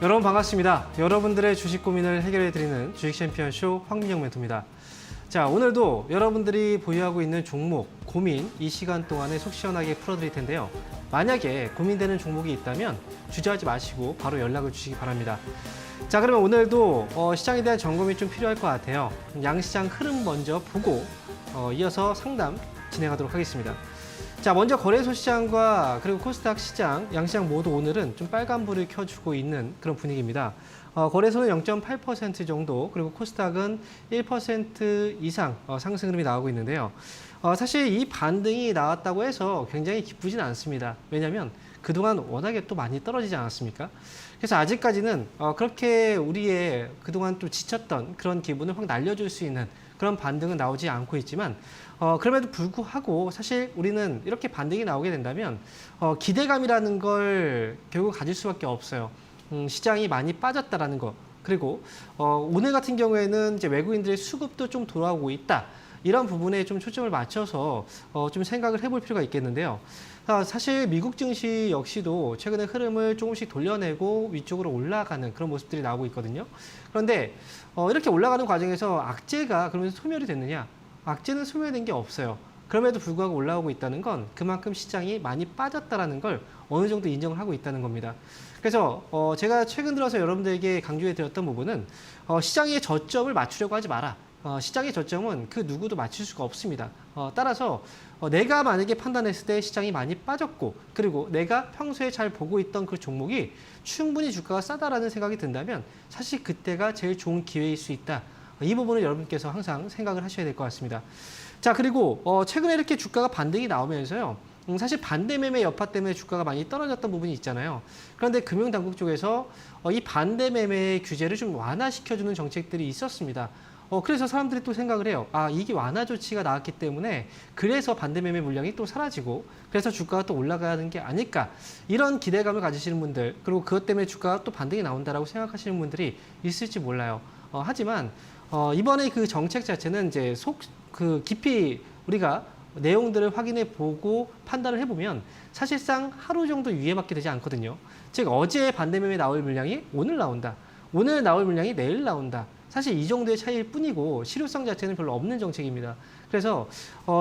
여러분 반갑습니다. 여러분들의 주식 고민을 해결해드리는 주식 챔피언쇼 황민영 멘토입니다. 자, 오늘도 여러분들이 보유하고 있는 종목, 고민 이 시간 동안에 속 시원하게 풀어드릴 텐데요. 만약에 고민되는 종목이 있다면 주저하지 마시고 바로 연락을 주시기 바랍니다. 자, 그러면 오늘도 시장에 대한 점검이 좀 필요할 것 같아요. 양시장 흐름 먼저 보고 이어서 상담 진행하도록 하겠습니다. 자, 먼저 거래소 시장과 그리고 코스닥 시장, 양시장 모두 오늘은 좀 빨간불을 켜주고 있는 그런 분위기입니다. 거래소는 0.8% 정도, 그리고 코스닥은 1% 이상 상승 흐름이 나오고 있는데요. 사실 이 반등이 나왔다고 해서 굉장히 기쁘진 않습니다. 왜냐하면 그동안 워낙에 또 많이 떨어지지 않았습니까? 그래서 아직까지는 그렇게 우리의 그동안 좀 지쳤던 그런 기분을 확 날려줄 수 있는 그런 반등은 나오지 않고 있지만 그럼에도 불구하고 사실 우리는 이렇게 반등이 나오게 된다면 기대감이라는 걸 결국 가질 수밖에 없어요. 시장이 많이 빠졌다라는 거. 그리고 오늘 같은 경우에는 이제 외국인들의 수급도 좀 돌아오고 있다. 이런 부분에 좀 초점을 맞춰서 좀 생각을 해볼 필요가 있겠는데요. 사실 미국 증시 역시도 최근에 흐름을 조금씩 돌려내고 위쪽으로 올라가는 그런 모습들이 나오고 있거든요. 그런데 이렇게 올라가는 과정에서 악재가 그러면서 소멸이 됐느냐? 악재는 소멸된 게 없어요. 그럼에도 불구하고 올라오고 있다는 건 그만큼 시장이 많이 빠졌다라는 걸 어느 정도 인정을 하고 있다는 겁니다. 그래서 제가 최근 들어서 여러분들에게 강조해 드렸던 부분은 시장의 저점을 맞추려고 하지 마라. 시장의 저점은 그 누구도 맞출 수가 없습니다. 따라서 내가 만약에 판단했을 때 시장이 많이 빠졌고, 그리고 내가 평소에 잘 보고 있던 그 종목이 충분히 주가가 싸다라는 생각이 든다면 사실 그때가 제일 좋은 기회일 수 있다. 이 부분을 여러분께서 항상 생각을 하셔야 될 것 같습니다. 자, 그리고 최근에 이렇게 주가가 반등이 나오면서요. 사실 반대 매매 여파 때문에 주가가 많이 떨어졌던 부분이 있잖아요. 그런데 금융당국 쪽에서 이 반대 매매 규제를 좀 완화시켜주는 정책들이 있었습니다. 그래서 사람들이 또 생각을 해요. 아, 이게 완화 조치가 나왔기 때문에 그래서 반대 매매 물량이 또 사라지고 그래서 주가가 또 올라가는 게 아닐까. 이런 기대감을 가지시는 분들, 그리고 그것 때문에 주가가 또 반등이 나온다라고 생각하시는 분들이 있을지 몰라요. 하지만 이번에 그 정책 자체는 이제 깊이 우리가 내용들을 확인해 보고 판단을 해보면 사실상 하루 정도 유예밖에 되지 않거든요. 즉 어제 반대 매매 나올 물량이 오늘 나온다. 오늘 나올 물량이 내일 나온다. 사실 이 정도의 차이일 뿐이고 실효성 자체는 별로 없는 정책입니다. 그래서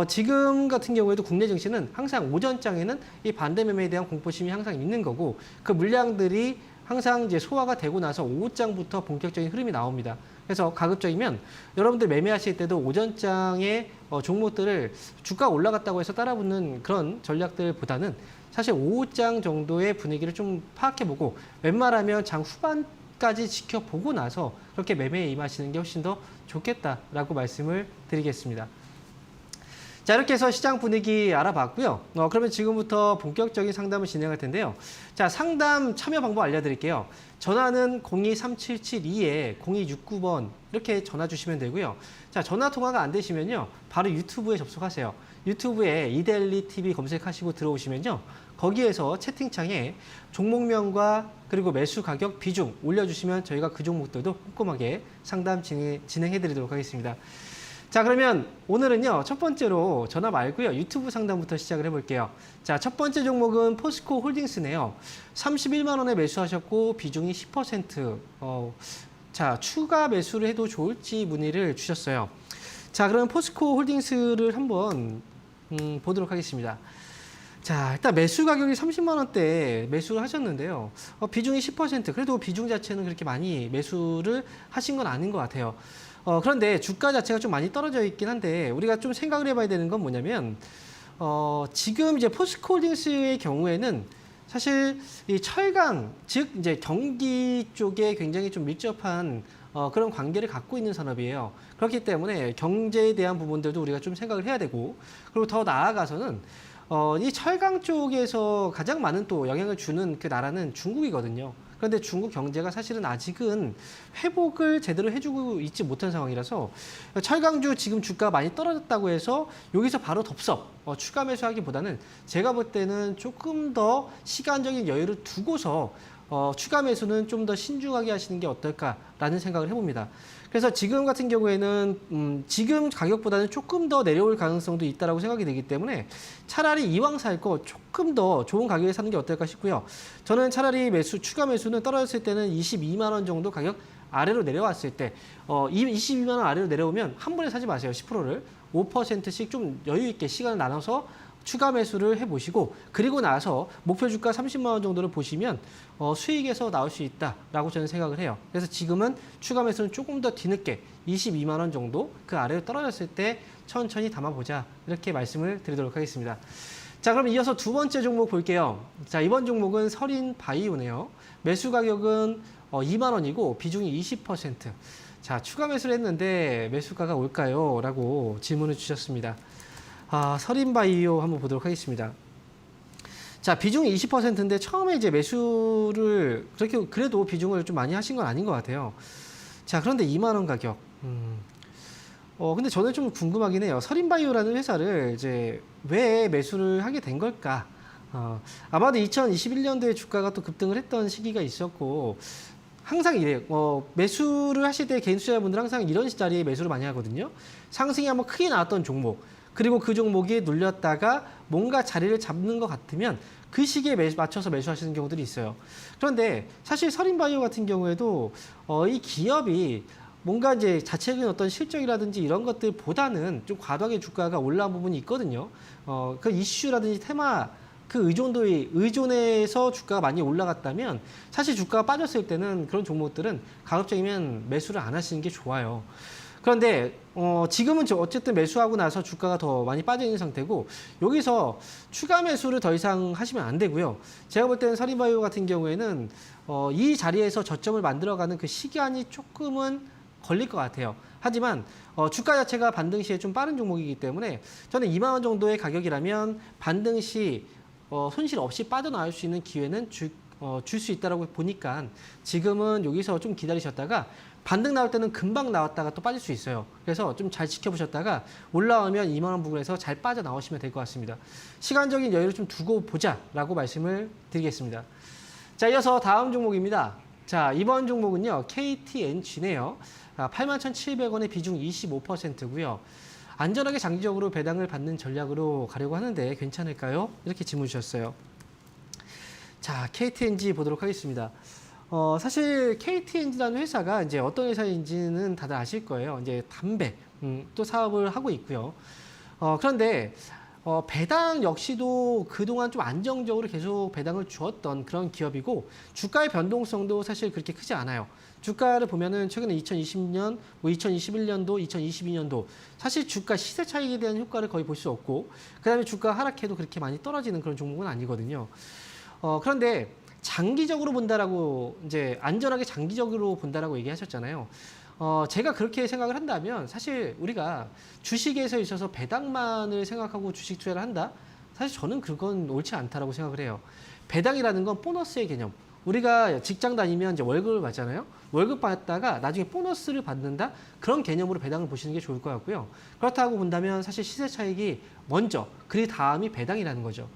지금 같은 경우에도 국내 증시는 항상 오전장에는 이 반대 매매에 대한 공포심이 항상 있는 거고 그 물량들이 항상 이제 소화가 되고 나서 오후장부터 본격적인 흐름이 나옵니다. 그래서 가급적이면 여러분들 매매하실 때도 오전장의 종목들을 주가 올라갔다고 해서 따라붙는 그런 전략들보다는 사실 오후장 정도의 분위기를 좀 파악해보고 웬만하면 장 후반까지 지켜보고 나서 그렇게 매매에 임하시는 게 훨씬 더 좋겠다라고 말씀을 드리겠습니다. 자, 이렇게 해서 시장 분위기 알아봤고요. 그러면 지금부터 본격적인 상담을 진행할 텐데요. 자, 상담 참여 방법 알려드릴게요. 전화는 023-772에 0269번 이렇게 전화 주시면 되고요. 자, 전화 통화가 안 되시면요. 바로 유튜브에 접속하세요. 유튜브에 이데일리 TV 검색하시고 들어오시면요. 거기에서 채팅창에 종목명과 그리고 매수 가격 비중 올려주시면 저희가 그 종목들도 꼼꼼하게 상담 진행해 드리도록 하겠습니다. 자, 그러면 오늘은요, 첫 번째로 전화 말고요, 유튜브 상담부터 시작을 해볼게요. 자, 첫 번째 종목은 포스코 홀딩스네요. 31만 원에 매수하셨고, 비중이 10%. 자, 추가 매수를 해도 좋을지 문의를 주셨어요. 자, 그럼 포스코 홀딩스를 한번 보도록 하겠습니다. 자, 일단 매수 가격이 30만 원대 매수를 하셨는데요. 비중이 10%. 그래도 비중 자체는 그렇게 많이 매수를 하신 건 아닌 것 같아요. 그런데 주가 자체가 좀 많이 떨어져 있긴 한데 우리가 좀 생각을 해봐야 되는 건 뭐냐면 지금 이제 포스코홀딩스의 경우에는 사실 이 철강, 즉 이제 경기 쪽에 굉장히 좀 밀접한 그런 관계를 갖고 있는 산업이에요. 그렇기 때문에 경제에 대한 부분들도 우리가 좀 생각을 해야 되고, 그리고 더 나아가서는 이 철강 쪽에서 가장 많은 또 영향을 주는 그 나라는 중국이거든요. 그런데 중국 경제가 사실은 아직은 회복을 제대로 해주고 있지 못한 상황이라서 철강주 지금 주가가 많이 떨어졌다고 해서 여기서 바로 덥석 추가 매수하기보다는 제가 볼 때는 조금 더 시간적인 여유를 두고서 추가 매수는 좀 더 신중하게 하시는 게 어떨까라는 생각을 해봅니다. 그래서 지금 같은 경우에는 지금 가격보다는 조금 더 내려올 가능성도 있다라고 생각이 되기 때문에 차라리 이왕 살 거 조금 더 좋은 가격에 사는 게 어떨까 싶고요. 저는 차라리 추가 매수는 떨어졌을 때는 22만 원 정도 가격 아래로 내려왔을 때 22만 원 아래로 내려오면 한 번에 사지 마세요. 10%를 5%씩 좀 여유 있게 시간을 나눠서 추가 매수를 해보시고 그리고 나서 목표 주가 30만 원 정도를 보시면 수익에서 나올 수 있다라고 저는 생각을 해요. 그래서 지금은 추가 매수는 조금 더 뒤늦게 22만 원 정도 그 아래로 떨어졌을 때 천천히 담아보자 이렇게 말씀을 드리도록 하겠습니다. 자, 그럼 이어서 두 번째 종목 볼게요. 자, 이번 종목은 설인 바이오네요. 매수 가격은 2만 원이고 비중이 20%. 자, 추가 매수를 했는데 매수가가 올까요? 라고 질문을 주셨습니다. 설인바이오 한번 보도록 하겠습니다. 자, 비중이 20%인데 처음에 이제 매수를 그렇게 그래도 비중을 좀 많이 하신 건 아닌 것 같아요. 자, 그런데 2만 원 가격. 근데 저는 좀 궁금하긴 해요. 설인바이오라는 회사를 이제 왜 매수를 하게 된 걸까? 아마도 2021년도에 주가가 또 급등을 했던 시기가 있었고 항상 이래요. 매수를 하실 때 개인 투자자분들 항상 이런 자리에 매수를 많이 하거든요. 상승이 한번 크게 나왔던 종목. 그리고 그 종목이 눌렸다가 뭔가 자리를 잡는 것 같으면 그 시기에 맞춰서 매수하시는 경우들이 있어요. 그런데 사실 설인바이오 같은 경우에도 이 기업이 뭔가 이제 자체적인 어떤 실적이라든지 이런 것들보다는 좀 과도하게 주가가 올라온 부분이 있거든요. 그 이슈라든지 테마 그 의존에서 주가가 많이 올라갔다면 사실 주가가 빠졌을 때는 그런 종목들은 가급적이면 매수를 안 하시는 게 좋아요. 그런데 지금은 어쨌든 매수하고 나서 주가가 더 많이 빠져 있는 상태고 여기서 추가 매수를 더 이상 하시면 안 되고요. 제가 볼 때는 설인바이오 같은 경우에는 이 자리에서 저점을 만들어가는 그 시간이 조금은 걸릴 것 같아요. 하지만 주가 자체가 반등 시에 좀 빠른 종목이기 때문에 저는 2만 원 정도의 가격이라면 반등 시 손실 없이 빠져나올 수 있는 기회는 줄 수 있다고 보니까 지금은 여기서 좀 기다리셨다가 반등 나올 때는 금방 나왔다가 또 빠질 수 있어요. 그래서 좀 잘 지켜보셨다가 올라오면 2만 원 부분에서 잘 빠져나오시면 될 것 같습니다. 시간적인 여유를 좀 두고 보자라고 말씀을 드리겠습니다. 자, 이어서 다음 종목입니다. 자, 이번 종목은요. KTNG네요. 81,700원의 비중 25%고요. 안전하게 장기적으로 배당을 받는 전략으로 가려고 하는데 괜찮을까요? 이렇게 질문 주셨어요. 자, KTNG 보도록 하겠습니다. 사실 KTNG라는 회사가 이제 어떤 회사인지는 다들 아실 거예요. 이제 담배 또 사업을 하고 있고요. 그런데 배당 역시도 그동안 좀 안정적으로 계속 배당을 주었던 그런 기업이고 주가의 변동성도 사실 그렇게 크지 않아요. 주가를 보면은 최근에 2020년, 2021년도, 2022년도 사실 주가 시세 차익에 대한 효과를 거의 볼 수 없고 그다음에 주가 하락해도 그렇게 많이 떨어지는 그런 종목은 아니거든요. 그런데 장기적으로 본다라고 이제 안전하게 장기적으로 본다라고 얘기하셨잖아요. 제가 그렇게 생각을 한다면 사실 우리가 주식에서 있어서 배당만을 생각하고 주식 투자를 한다? 사실 저는 그건 옳지 않다라고 생각을 해요. 배당이라는 건 보너스의 개념. 우리가 직장 다니면 이제 월급을 받잖아요. 월급 받다가 나중에 보너스를 받는다? 그런 개념으로 배당을 보시는 게 좋을 것 같고요. 그렇다고 본다면 사실 시세 차익이 먼저, 그 다음이 배당이라는 거죠.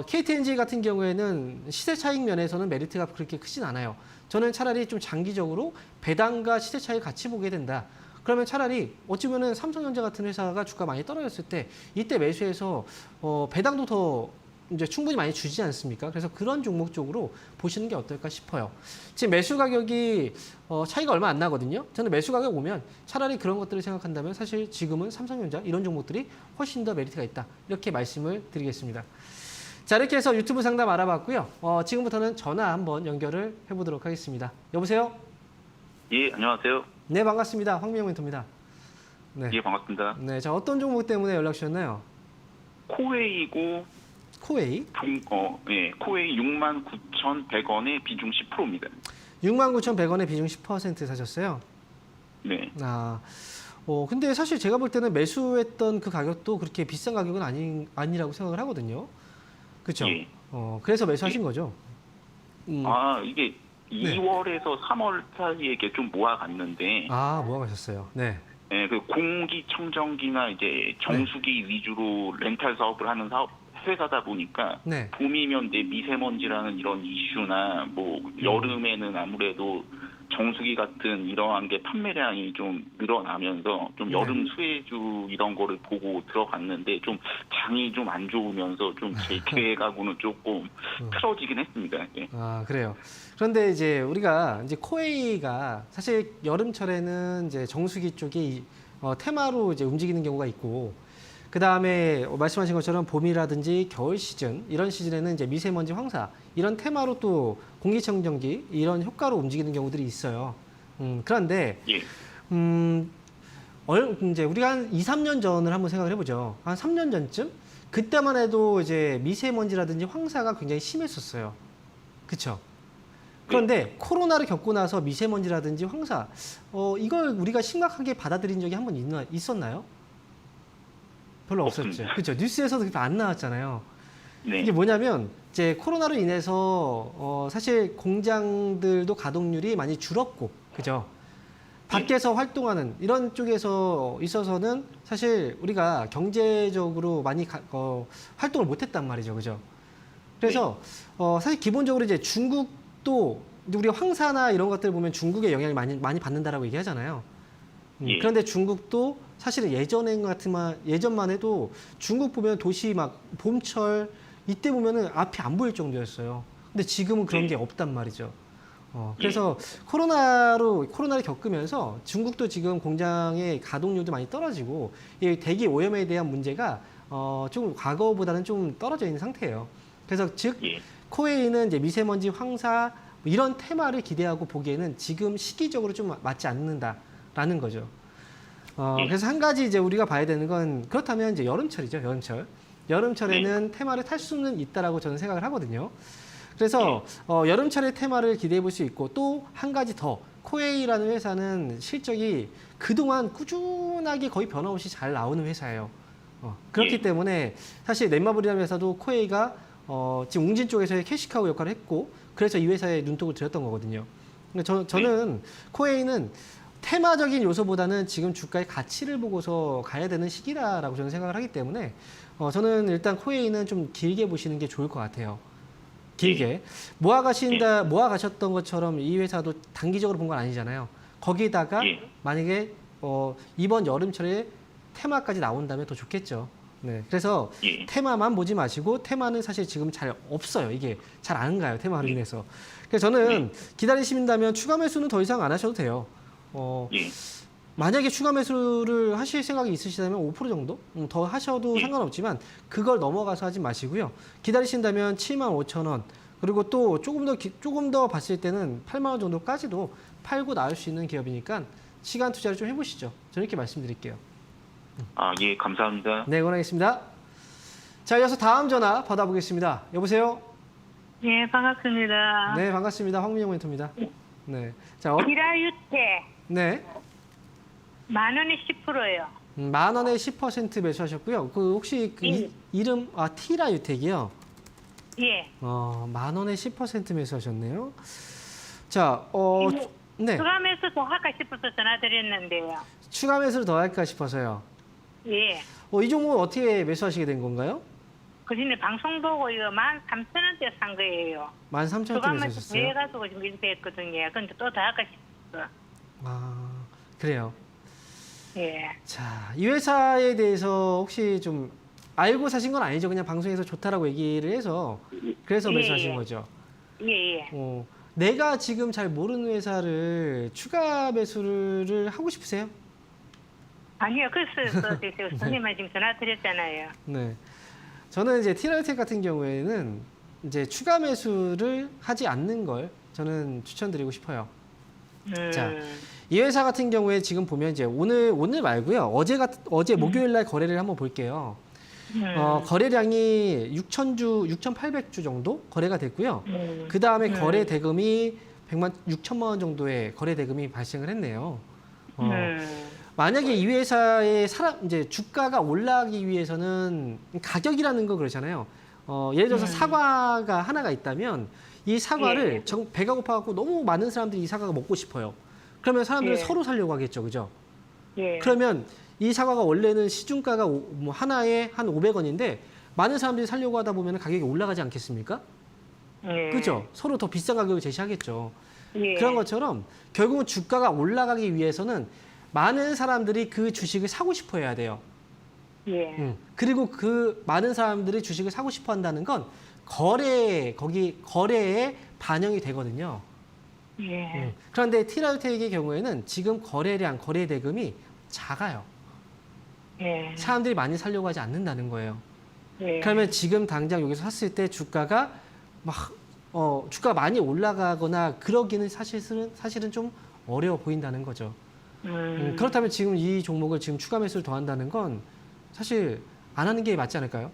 KTNG 같은 경우에는 시세 차익 면에서는 메리트가 그렇게 크진 않아요. 저는 차라리 좀 장기적으로 배당과 시세 차익을 같이 보게 된다. 그러면 차라리 어찌 보면은 삼성전자 같은 회사가 주가 많이 떨어졌을 때 이때 매수해서 배당도 더 이제 충분히 많이 주지 않습니까? 그래서 그런 종목 쪽으로 보시는 게 어떨까 싶어요. 지금 매수 가격이 차이가 얼마 안 나거든요. 저는 매수 가격 오면 차라리 그런 것들을 생각한다면 사실 지금은 삼성전자 이런 종목들이 훨씬 더 메리트가 있다. 이렇게 말씀을 드리겠습니다. 자, 이렇게 해서 유튜브 상담 알아봤고요. 지금부터는 전화 한번 연결을 해보도록 하겠습니다. 여보세요? 예, 안녕하세요. 네, 반갑습니다. 황민영 멘토입니다. 네. 예, 반갑습니다. 네, 자, 어떤 종목 때문에 연락 주셨나요? 코웨이고 코웨이? 코웨이 69,100원에 비중 10%입니다. 69,100원에 비중 10% 사셨어요? 네. 근데 사실 제가 볼 때는 매수했던 그 가격도 그렇게 비싼 가격은 아니라고 생각을 하거든요. 그렇죠? 예. 그래서 매수하신 거죠? 이게 네. 2월에서 3월 사이에 이게 좀 모아갔는데, 모아가셨어요. 네. 예, 그 공기청정기나 이제 정수기 위주로 렌탈 사업을 하는 회사다 보니까 네. 봄이면 이제 미세먼지라는 이런 이슈나 뭐 여름에는 아무래도 정수기 같은 이러한 게 판매량이 좀 늘어나면서 좀 여름 수혜주 이런 거를 보고 들어갔는데 좀 장이 좀 안 좋으면서 좀 제 계획하고는 조금 틀어지긴 했습니다. 예. 아, 그래요. 그런데 이제 우리가 이제 코웨이가 사실 여름철에는 이제 정수기 쪽이 테마로 이제 움직이는 경우가 있고, 그 다음에 말씀하신 것처럼 봄이라든지 겨울 시즌, 이런 시즌에는 이제 미세먼지 황사, 이런 테마로 또 공기청정기, 이런 효과로 움직이는 경우들이 있어요. 그런데, 예. 이제 우리가 한 2, 3년 전을 한번 생각을 해보죠. 한 3년 전쯤? 그때만 해도 이제 미세먼지라든지 황사가 굉장히 심했었어요. 그쵸? 그런데 코로나를 겪고 나서 미세먼지라든지 황사, 이걸 우리가 심각하게 받아들인 적이 한번 있었나요? 별로 없었죠. 없습니다. 그렇죠. 뉴스에서도 그렇게 안 나왔잖아요. 네. 이게 뭐냐면 이제 코로나로 인해서 사실 공장들도 가동률이 많이 줄었고, 그죠? 밖에서 활동하는 이런 쪽에서 있어서는 사실 우리가 경제적으로 많이 활동을 못했단 말이죠, 그죠? 그래서 사실 기본적으로 이제 중국도 우리 황사나 이런 것들 보면 중국의 영향을 많이 받는다라고 얘기하잖아요. 예. 그런데 중국도 사실은 예전만 해도 중국 보면 도시 막 봄철 이때 보면은 앞이 안 보일 정도였어요. 근데 지금은 그런 게 없단 말이죠. 그래서 코로나를 겪으면서 중국도 지금 공장의 가동률도 많이 떨어지고 이 대기 오염에 대한 문제가 좀 과거보다는 좀 떨어져 있는 상태예요. 그래서 즉 예. 코웨이는 이제 미세먼지 황사 뭐 이런 테마를 기대하고 보기에는 지금 시기적으로 좀 맞지 않는다라는 거죠. 그래서 한 가지 이제 우리가 봐야 되는 건 그렇다면 이제 여름철이죠, 여름철. 여름철에는 테마를 탈 수는 있다라고 저는 생각을 하거든요. 그래서 여름철의 테마를 기대해 볼 수 있고 또 한 가지 더 코웨이라는 회사는 실적이 그동안 꾸준하게 거의 변함없이 잘 나오는 회사예요. 그렇기 때문에 사실 넷마블이라는 회사도 코웨이가 지금 웅진 쪽에서의 캐시카우 역할을 했고 그래서 이 회사에 눈독을 들였던 거거든요. 저는 코웨이는 테마적인 요소보다는 지금 주가의 가치를 보고서 가야 되는 시기라고 저는 생각을 하기 때문에 저는 일단 코웨이는 좀 길게 보시는 게 좋을 것 같아요. 길게 모아가셨던 것처럼 이 회사도 단기적으로 본 건 아니잖아요. 거기다가 만약에 이번 여름철에 테마까지 나온다면 더 좋겠죠. 네, 그래서 테마만 보지 마시고 테마는 사실 지금 잘 없어요. 이게 잘 안 가요. 테마로 인해서. 그래서 저는 기다리신다면 추가 매수는 더 이상 안 하셔도 돼요. 만약에 추가 매수를 하실 생각이 있으시다면 5% 정도 더 하셔도 상관없지만 그걸 넘어가서 하지 마시고요. 기다리신다면 75,000원 그리고 또 조금 더 봤을 때는 8만 원 정도까지도 팔고 나올 수 있는 기업이니까 시간 투자를 좀 해보시죠. 저는 이렇게 말씀드릴게요. 아, 예, 감사합니다. 네, 응원하겠습니다. 자, 이어서 다음 전화 받아보겠습니다. 여보세요? 네, 반갑습니다. 네, 반갑습니다. 황민영 멘토입니다. 네. 자, 기라유태 네. 10,000원에 10%예요. 10,000원에 10% 매수하셨고요. 그 혹시 그 이름 티라 유택이요. 예. 10,000원에 10% 매수하셨네요. 자, 네. 추가 매수 더 할까 싶어서 전화드렸는데요. 추가 매수를 더 할까 싶어서요. 예. 이 종목 어떻게 매수하시게 된 건가요? 그 전에 방송 보고 이거 13,000원대 산 거예요. 13,000원대 추가 매수 매수하셨어요? 해가지고 지금 이렇게 했거든요. 근데 또 더 할까 싶어서. 아, 그래요. 예. 자, 이 회사에 대해서 혹시 좀 알고 사신 건 아니죠? 그냥 방송에서 좋다라고 얘기를 해서 그래서 매수하신 거죠? 예, 예. 내가 지금 잘 모르는 회사를 추가 매수를 하고 싶으세요? 아니요. 그래서 선생님한테 지금 전화드렸잖아요. 네. 저는 이제 티라이텍 같은 경우에는 이제 추가 매수를 하지 않는 걸 저는 추천드리고 싶어요. 자, 이 회사 같은 경우에 지금 보면 이제 오늘 말고요. 어제 목요일 날 거래를 한번 볼게요. 거래량이 6,800주 정도 거래가 됐고요. 그 다음에 거래 대금이 6천만 원 정도의 거래 대금이 발생을 했네요. 만약에 이 회사의 이제 주가가 올라가기 위해서는 가격이라는 거 그러잖아요. 예를 들어서 사과가 하나가 있다면 이 사과를 배가 고파갖고 너무 많은 사람들이 이 사과가 먹고 싶어요. 그러면 사람들은 서로 사려고 하겠죠, 그죠? 그러면 이 사과가 원래는 시중가가 뭐 하나에 한 500원인데 많은 사람들이 사려고 하다 보면 가격이 올라가지 않겠습니까? 그죠? 서로 더 비싼 가격을 제시하겠죠. 예. 그런 것처럼 결국은 주가가 올라가기 위해서는 많은 사람들이 그 주식을 사고 싶어 해야 돼요. 예. 그리고 그 많은 사람들이 주식을 사고 싶어 한다는 건 거래에 반영이 되거든요. 예. 그런데 티라우텍의 경우에는 지금 거래 대금이 작아요. 예. 사람들이 많이 사려고 하지 않는다는 거예요. 예. 그러면 지금 당장 여기서 샀을 때 주가가 주가가 많이 올라가거나 그러기는 사실은 좀 어려워 보인다는 거죠. 그렇다면 지금 이 종목을 지금 추가 매수를 더한다는 건 사실 안 하는 게 맞지 않을까요?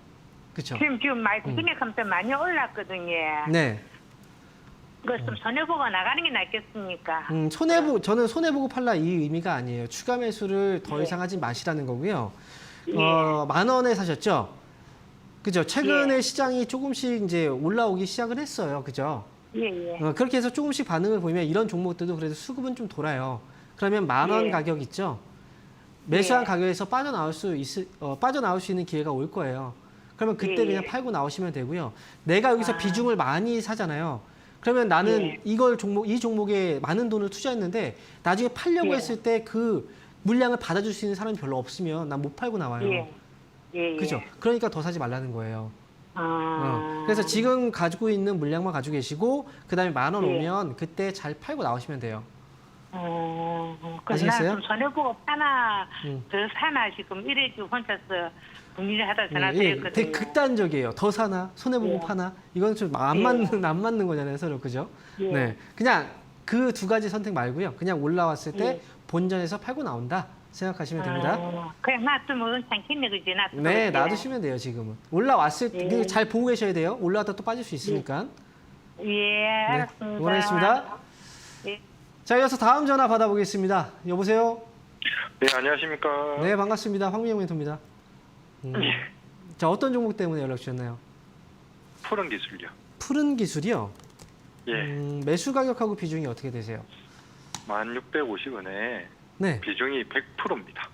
그렇죠? 지금 많이 금액하면서 많이 올랐거든요. 네. 그래서 좀 손해보고 나가는 게 낫겠습니까? 저는 손해보고 팔라 이 의미가 아니에요. 추가 매수를 더 이상 하지 마시라는 거고요. 예. 10,000원에 사셨죠? 그죠? 최근에 예. 시장이 조금씩 이제 올라오기 시작을 했어요. 그죠? 예, 예. 그렇게 해서 조금씩 반응을 보이면 이런 종목들도 그래도 수급은 좀 돌아요. 그러면 10,000원 예. 가격 있죠? 매수한 예. 가격에서 빠져나올 수 있는 기회가 올 거예요. 그러면 그때 예. 그냥 팔고 나오시면 되고요. 내가 여기서 비중을 많이 사잖아요. 그러면 나는 예. 이 종목에 많은 돈을 투자했는데 나중에 팔려고 예. 했을 때 그 물량을 받아줄 수 있는 사람이 별로 없으면 난 못 팔고 나와요. 예. 예. 그죠? 그러니까 더 사지 말라는 거예요. 아. 그래서 지금 가지고 있는 물량만 가지고 계시고 그다음에 10,000원 예. 오면 그때 잘 팔고 나오시면 돼요. 그래서 아시겠어요? 나좀 손해보고 파나 음. 더 사나 지금 이래지고 혼자서 고민을 하다 전화 예, 드렸거든요. 되게 극단적이에요. 더 사나 손해보고 예. 파나 이건 좀 안 맞는 거잖아요, 서로 그죠? 예. 네, 그냥 그 두 가지 선택 말고요. 그냥 올라왔을 때 예. 본전에서 팔고 나온다 생각하시면 됩니다. 그냥 놔두면 괜찮겠네, 그지? 네, 놔두시면 돼요. 지금은 올라왔을 때 예. 근데 잘 보고 계셔야 돼요. 올라왔다 또 빠질 수 있으니까. 예, 알았습니다. 응원하겠습니다. 예. 자, 이어서 다음 전화 받아보겠습니다. 여보세요. 네, 안녕하십니까. 네, 반갑습니다. 황민영 멘토입니다. 자, 어떤 종목 때문에 연락 주셨나요? 푸른 기술요. 푸른 기술이요. 예, 매수 가격하고 비중이 어떻게 되세요? 1650원에 네, 비중이 100%입니다.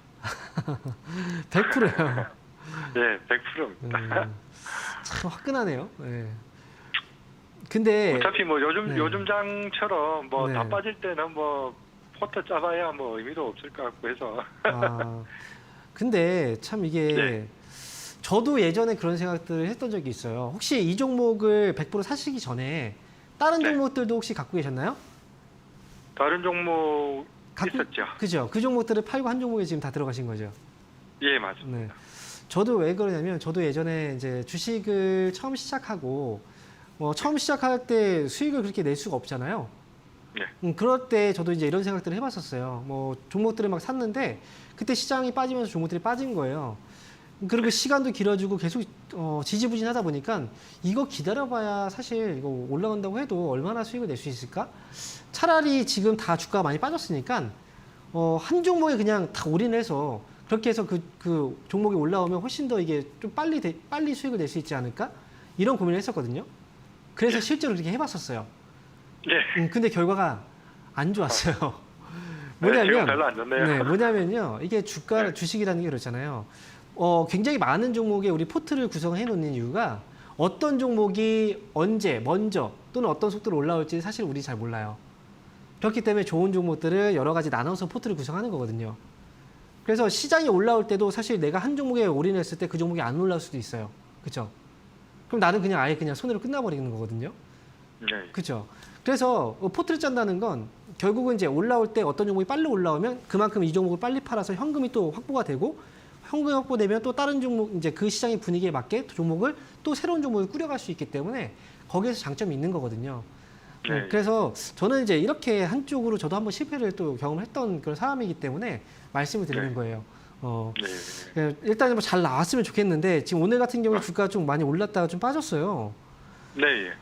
100%예요. 예, 100%입니다. 참 화끈하네요. 네. 근데 어차피 뭐 네. 요즘 장처럼 뭐 네. 다 빠질 때는 뭐 포터 짜봐야 뭐 의미도 없을 것 같고 해서. 근데 참 이게 네. 저도 예전에 그런 생각들을 했던 적이 있어요. 혹시 이 종목을 100% 사시기 전에 다른 네. 종목들도 혹시 갖고 계셨나요? 다른 종목 있었죠. 그죠? 그 종목들을 팔고 한 종목에 지금 다 들어가신 거죠. 예, 맞습니다. 네. 저도 왜 그러냐면 저도 예전에 이제 주식을 처음 시작하고 처음 시작할 때 수익을 그렇게 낼 수가 없잖아요. 네. 그럴 때 저도 이제 이런 생각들을 해봤었어요. 뭐 종목들을 막 샀는데 그때 시장이 빠지면서 종목들이 빠진 거예요. 그리고 시간도 길어지고 계속 지지부진하다 보니까 이거 기다려봐야 사실 이거 올라간다고 해도 얼마나 수익을 낼 수 있을까? 차라리 지금 다 주가가 많이 빠졌으니까 한 종목에 그냥 다 올인해서 그렇게 해서 그 종목이 올라오면 훨씬 더 이게 좀 빨리 수익을 낼 수 있지 않을까? 이런 고민을 했었거든요. 그래서 실제로 그렇게 해봤었어요. 예. 근데 결과가 안 좋았어요. 네, 지금 별로 안 좋네요. 네, 뭐냐면요. 이게 주식이라는 게 그렇잖아요. 굉장히 많은 종목에 우리 포트를 구성해 놓는 이유가 어떤 종목이 언제, 먼저 또는 어떤 속도로 올라올지 사실 우리 잘 몰라요. 그렇기 때문에 좋은 종목들을 여러 가지 나눠서 포트를 구성하는 거거든요. 그래서 시장이 올라올 때도 사실 내가 한 종목에 올인했을 때 그 종목이 안 올라올 수도 있어요. 그렇죠? 그럼 나는 그냥 아예 그냥 손해로 끝나버리는 거거든요. 네. 그렇죠? 그래서 포트를 짠다는 건 결국은 이제 올라올 때 어떤 종목이 빨리 올라오면 그만큼 이 종목을 빨리 팔아서 현금이 또 확보가 되고 현금이 확보되면 또 다른 종목 이제 그 시장의 분위기에 맞게 종목을 또 새로운 종목을 꾸려갈 수 있기 때문에 거기에서 장점이 있는 거거든요. 네. 그래서 저는 이제 이렇게 한쪽으로 저도 한번 실패를 또 경험했던 그런 사람이기 때문에 말씀을 드리는 네. 거예요. 네. 일단 뭐 잘 나왔으면 좋겠는데 지금 오늘 같은 경우에 주가가 좀 많이 올랐다가 좀 빠졌어요. 네. 예.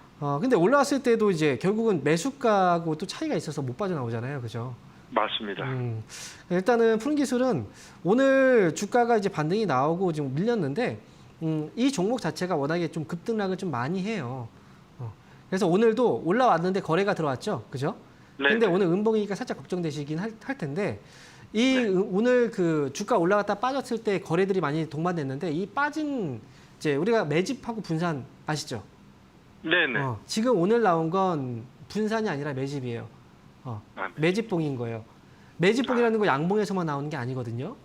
근데 올라왔을 때도 이제 결국은 매수가하고 또 차이가 있어서 못 빠져나오잖아요. 그죠? 맞습니다. 일단은 푸른 기술은 오늘 주가가 이제 반등이 나오고 지금 밀렸는데 이 종목 자체가 워낙에 좀 급등락을 좀 많이 해요. 그래서 오늘도 올라왔는데 거래가 들어왔죠. 그죠? 네. 근데 오늘 음봉이니까 살짝 걱정되시긴 할 텐데 오늘 그 주가 올라갔다 빠졌을 때 거래들이 많이 동반됐는데 이 빠진 이제 우리가 매집하고 분산 아시죠? 네네. 지금 오늘 나온 건 분산이 아니라 매집이에요. 아, 매집봉인 거예요. 매집봉이라는 거 양봉에서만 나오는 게 아니거든요.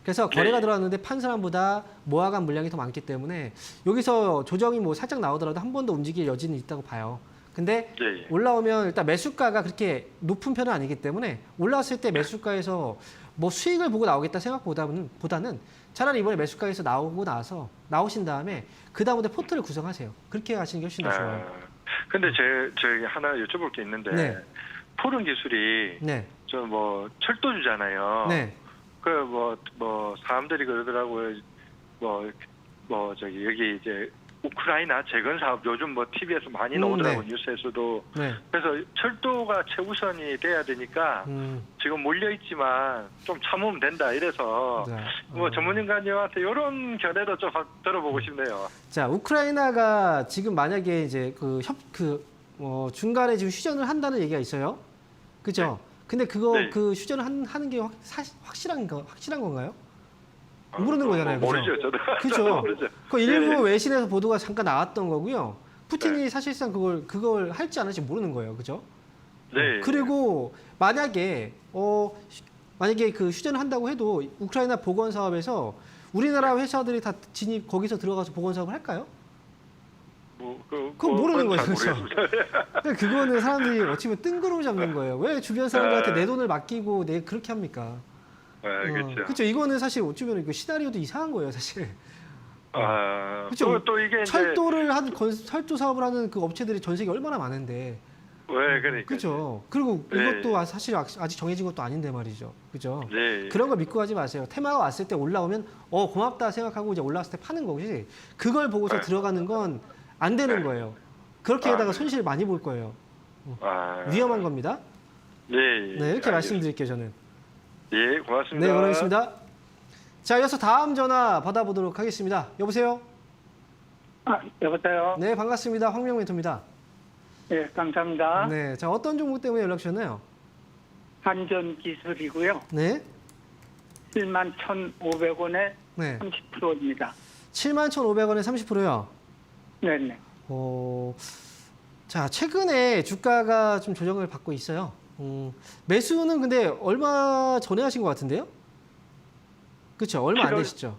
그래서 거래가 네. 들어왔는데 판 사람보다 모아간 물량이 더 많기 때문에 여기서 조정이 뭐 살짝 나오더라도 한 번 더 움직일 여지는 있다고 봐요. 근데 예. 올라오면 일단 매수가가 그렇게 높은 편은 아니기 때문에 올라왔을 때 매수가에서 뭐 수익을 보고 나오겠다 생각보다는 차라리 이번에 매수가에서 나오고 나서 나오신 다음에 그 다음부터 포트를 구성하세요. 그렇게 하시는 게 훨씬 더 좋아요. 근데 저기 하나 여쭤볼 게 있는데 네. 푸른 기술이 네, 저 뭐 철도주잖아요. 네, 그 뭐 사람들이 그러더라고요. 뭐 저기 여기 이제 우크라이나 재건 사업 요즘 뭐 TV에서 많이 나오더라고 네. 뉴스에서도. 네. 그래서 철도가 최우선이 돼야 되니까 지금 몰려 있지만 좀 참으면 된다 이래서 자, 뭐 전문인가님한테 이런 견해도 좀 들어보고 싶네요. 자, 우크라이나가 지금 만약에 이제 중간에 지금 휴전을 한다는 얘기가 있어요. 그죠? 근데 그거 네. 그 휴전을 하는 게 확실한 건가요? 모르는 거잖아요. 그죠? 모르죠, 저도. 그죠? 모르죠. 그 일부 네네. 외신에서 보도가 잠깐 나왔던 거고요. 푸틴이 사실상 그걸 할지 안 할지 모르는 거예요. 그죠? 네. 그리고 만약에 그 휴전을 한다고 해도 우크라이나 보건 사업에서 우리나라 회사들이 다 거기서 들어가서 보건 사업을 할까요? 그건 모르는 거죠. 그렇죠? 그거는 사람들이 어찌 보면 뜬구름 잡는 거예요. 왜 주변 사람들한테 내 돈을 맡기고 그렇게 합니까? 그렇죠. 그렇죠. 이거는 사실 어찌 보면 시나리오도 이상한 거예요, 사실. 그렇죠. 또 이게 이제 철도 사업을 하는 그 업체들이 전 세계 얼마나 많은데. 그러니까. 그렇죠. 그리고 네. 이것도 사실 아직 정해진 것도 아닌데 말이죠. 그죠? 네. 그런 거 믿고 하지 마세요. 테마가 왔을 때 올라오면 고맙다 생각하고 이제 올라왔을 때 파는 거지. 그걸 보고서 들어가는 건 안 되는 거예요. 그렇게 하다가 손실 많이 볼 거예요. 위험한 겁니다. 네. 네, 이렇게 알겠습니다. 말씀드릴게요, 저는. 예, 고맙습니다. 네, 고맙습니다. 자, 이어서 다음 전화 받아보도록 하겠습니다. 여보세요? 여보세요? 네, 반갑습니다. 황명 멘토입니다. 네, 감사합니다. 네, 자, 어떤 종목 때문에 연락 주셨나요? 한전기술이고요. 네, 71,500원에 네. 30%입니다. 71,500원에 30%요. 네네. 자, 최근에 주가가 좀 조정을 받고 있어요. 매수는 근데 얼마 전에 하신 것 같은데요? 그렇죠. 얼마 안 7월 되시죠?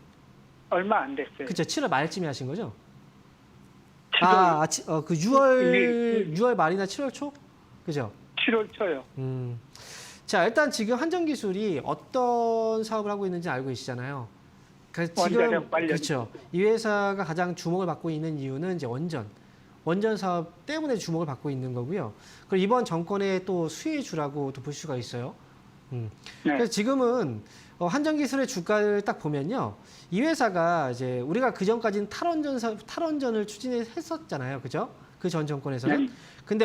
얼마 안 됐어요. 그렇죠. 7월 말쯤에 하신 거죠? 7월, 그 6월 말이나 7월 초? 그죠? 7월 초요. 자, 일단 지금 한전기술이 어떤 사업을 하고 있는지 알고 계시잖아요. 그래서 지금 원자력 관련. 그렇죠. 이 회사가 가장 주목을 받고 있는 이유는 이제 원전 사업 때문에 주목을 받고 있는 거고요. 그리고 이번 정권의 또 수혜주라고 또 볼 수가 있어요. 네. 그래서 지금은 한전기술의 주가를 딱 보면요, 이 회사가 이제 우리가 그 전까지는 탈원전을 추진했었잖아요, 그죠? 그 전 정권에서는. 네. 근데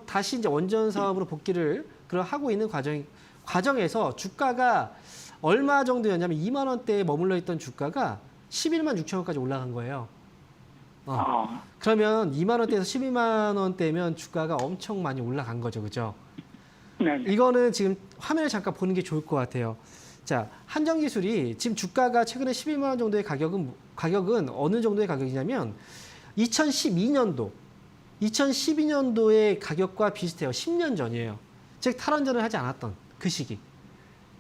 다시 이제 원전 사업으로 복귀를 하고 있는 과정에서 주가가 얼마 정도였냐면 2만 원대에 머물러 있던 주가가 11만 6천 원까지 올라간 거예요. 그러면 2만 원대에서 12만 원대면 주가가 엄청 많이 올라간 거죠, 그죠? 네. 이거는 지금 화면을 잠깐 보는 게 좋을 것 같아요. 자, 한전기술이 지금 주가가 최근에 11만 원 정도의 가격은 어느 정도의 가격이냐면 2012년도의 가격과 비슷해요. 10년 전이에요. 즉 탈원전을 하지 않았던 그 시기.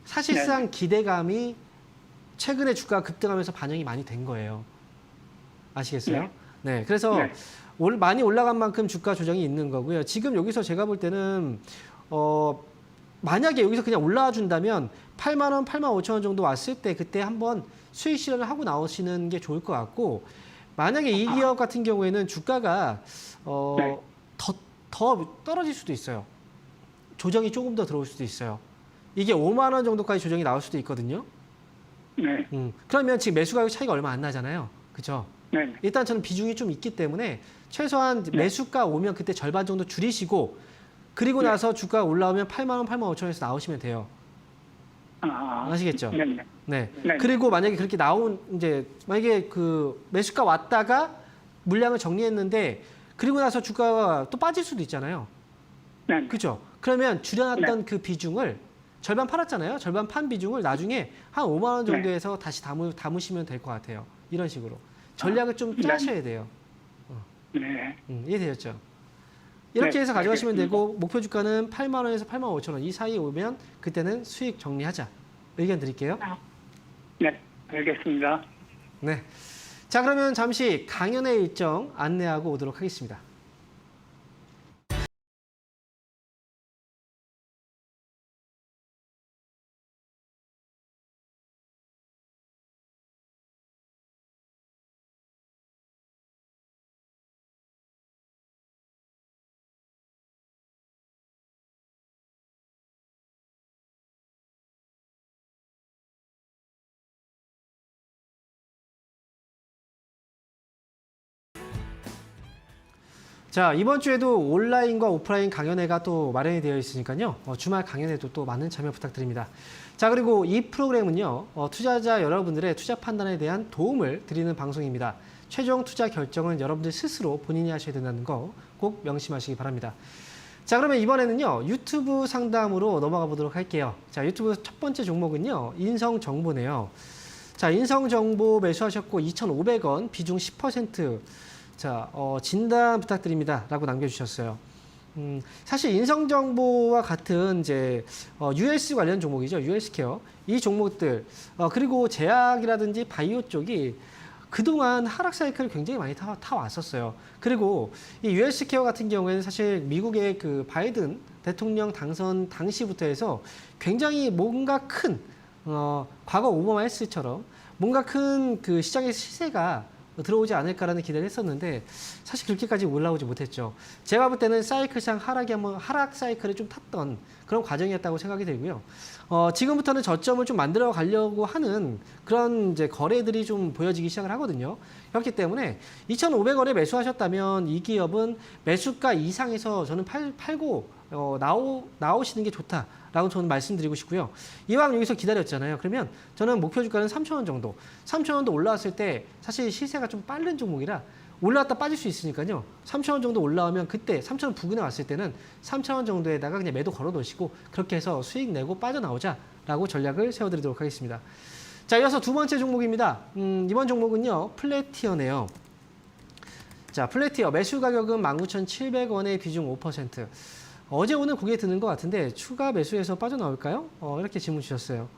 사실상 기대감이 최근에 주가가 급등하면서 반영이 많이 된 거예요. 아시겠어요? 네. 그래서 네. 많이 올라간 만큼 주가 조정이 있는 거고요. 지금 여기서 제가 볼 때는 만약에 여기서 그냥 올라와 준다면 8만 원, 8만 5천 원 정도 왔을 때 그때 한번 수익 실현을 하고 나오시는 게 좋을 것 같고, 만약에 이 기업 같은 경우에는 주가가 네. 더 떨어질 수도 있어요. 조정이 조금 더 들어올 수도 있어요. 이게 5만 원 정도까지 조정이 나올 수도 있거든요. 네. 그러면 지금 매수 가격 차이가 얼마 안 나잖아요. 그렇죠? 네. 일단 저는 비중이 좀 있기 때문에 최소한 매수가 오면 그때 절반 정도 줄이시고, 그리고 네. 나서 주가가 올라오면 8만 원, 8만 5천 원에서 나오시면 돼요. 아시겠죠? 네. 네. 네. 그리고 만약에 그렇게 만약에 그 매수가 왔다가 물량을 정리했는데 그리고 나서 주가가 또 빠질 수도 있잖아요. 네. 그죠? 그러면 줄여놨던 그 비중을 절반 팔았잖아요. 절반 판 비중을 나중에 한 5만 원 정도에서 다시 담으시면 될 것 같아요. 이런 식으로. 전략을 좀 짜셔야 돼요. 네. 이해되셨죠? 이렇게 네, 해서 가져가시면 알겠습니다. 되고 목표 주가는 8만 원에서 8만 5천 원 이 사이에 오면 그때는 수익 정리하자. 의견 드릴게요. 네, 알겠습니다. 네. 자, 그러면 잠시 강연의 일정 안내하고 오도록 하겠습니다. 자, 이번 주에도 온라인과 오프라인 강연회가 또 마련이 되어 있으니까요. 주말 강연회도 또 많은 참여 부탁드립니다. 자, 그리고 이 프로그램은요. 투자자 여러분들의 투자 판단에 대한 도움을 드리는 방송입니다. 최종 투자 결정은 여러분들 스스로 본인이 하셔야 된다는 거 꼭 명심하시기 바랍니다. 자, 그러면 이번에는요. 유튜브 상담으로 넘어가 보도록 할게요. 자, 유튜브 첫 번째 종목은요. 인성정보네요. 자, 인성정보 매수하셨고 2,500원, 비중 10%. 자, 진단 부탁드립니다. 라고 남겨주셨어요. 사실 인성정보와 같은 이제, US 관련 종목이죠. US 케어. 이 종목들, 그리고 제약이라든지 바이오 쪽이 그동안 하락 사이클을 굉장히 많이 타 왔었어요. 그리고 이 US 케어 같은 경우에는 사실 미국의 그 바이든 대통령 당선 당시부터 해서 굉장히 뭔가 큰, 과거 오바마 헬스처럼 뭔가 큰 그 시장의 시세가 들어오지 않을까라는 기대를 했었는데 사실 그렇게까지 올라오지 못했죠. 제가 볼 때는 사이클상 하락 사이클을 좀 탔던 그런 과정이었다고 생각이 들고요. 지금부터는 저점을 좀 만들어 가려고 하는 그런 이제 거래들이 좀 보여지기 시작을 하거든요. 그렇기 때문에 2,500원에 매수하셨다면 이 기업은 매수가 이상에서 저는 팔고 나오시는 게 좋다라고 저는 말씀드리고 싶고요. 이왕 여기서 기다렸잖아요. 그러면 저는 목표 주가는 3,000원 정도. 3,000원도 올라왔을 때 사실 시세가 좀 빠른 종목이라 올라왔다 빠질 수 있으니까요. 3,000원 정도 올라오면 그때 3,000원 부근에 왔을 때는 3,000원 정도에다가 그냥 매도 걸어 놓으시고 그렇게 해서 수익 내고 빠져나오자라고 전략을 세워드리도록 하겠습니다. 자, 이어서 두 번째 종목입니다. 이번 종목은요. 플래티어네요. 자, 플래티어 매수 가격은 19,700원에 비중 5%. 어제 오늘 고개 드는 것 같은데 추가 매수해서 빠져나올까요? 이렇게 질문 주셨어요.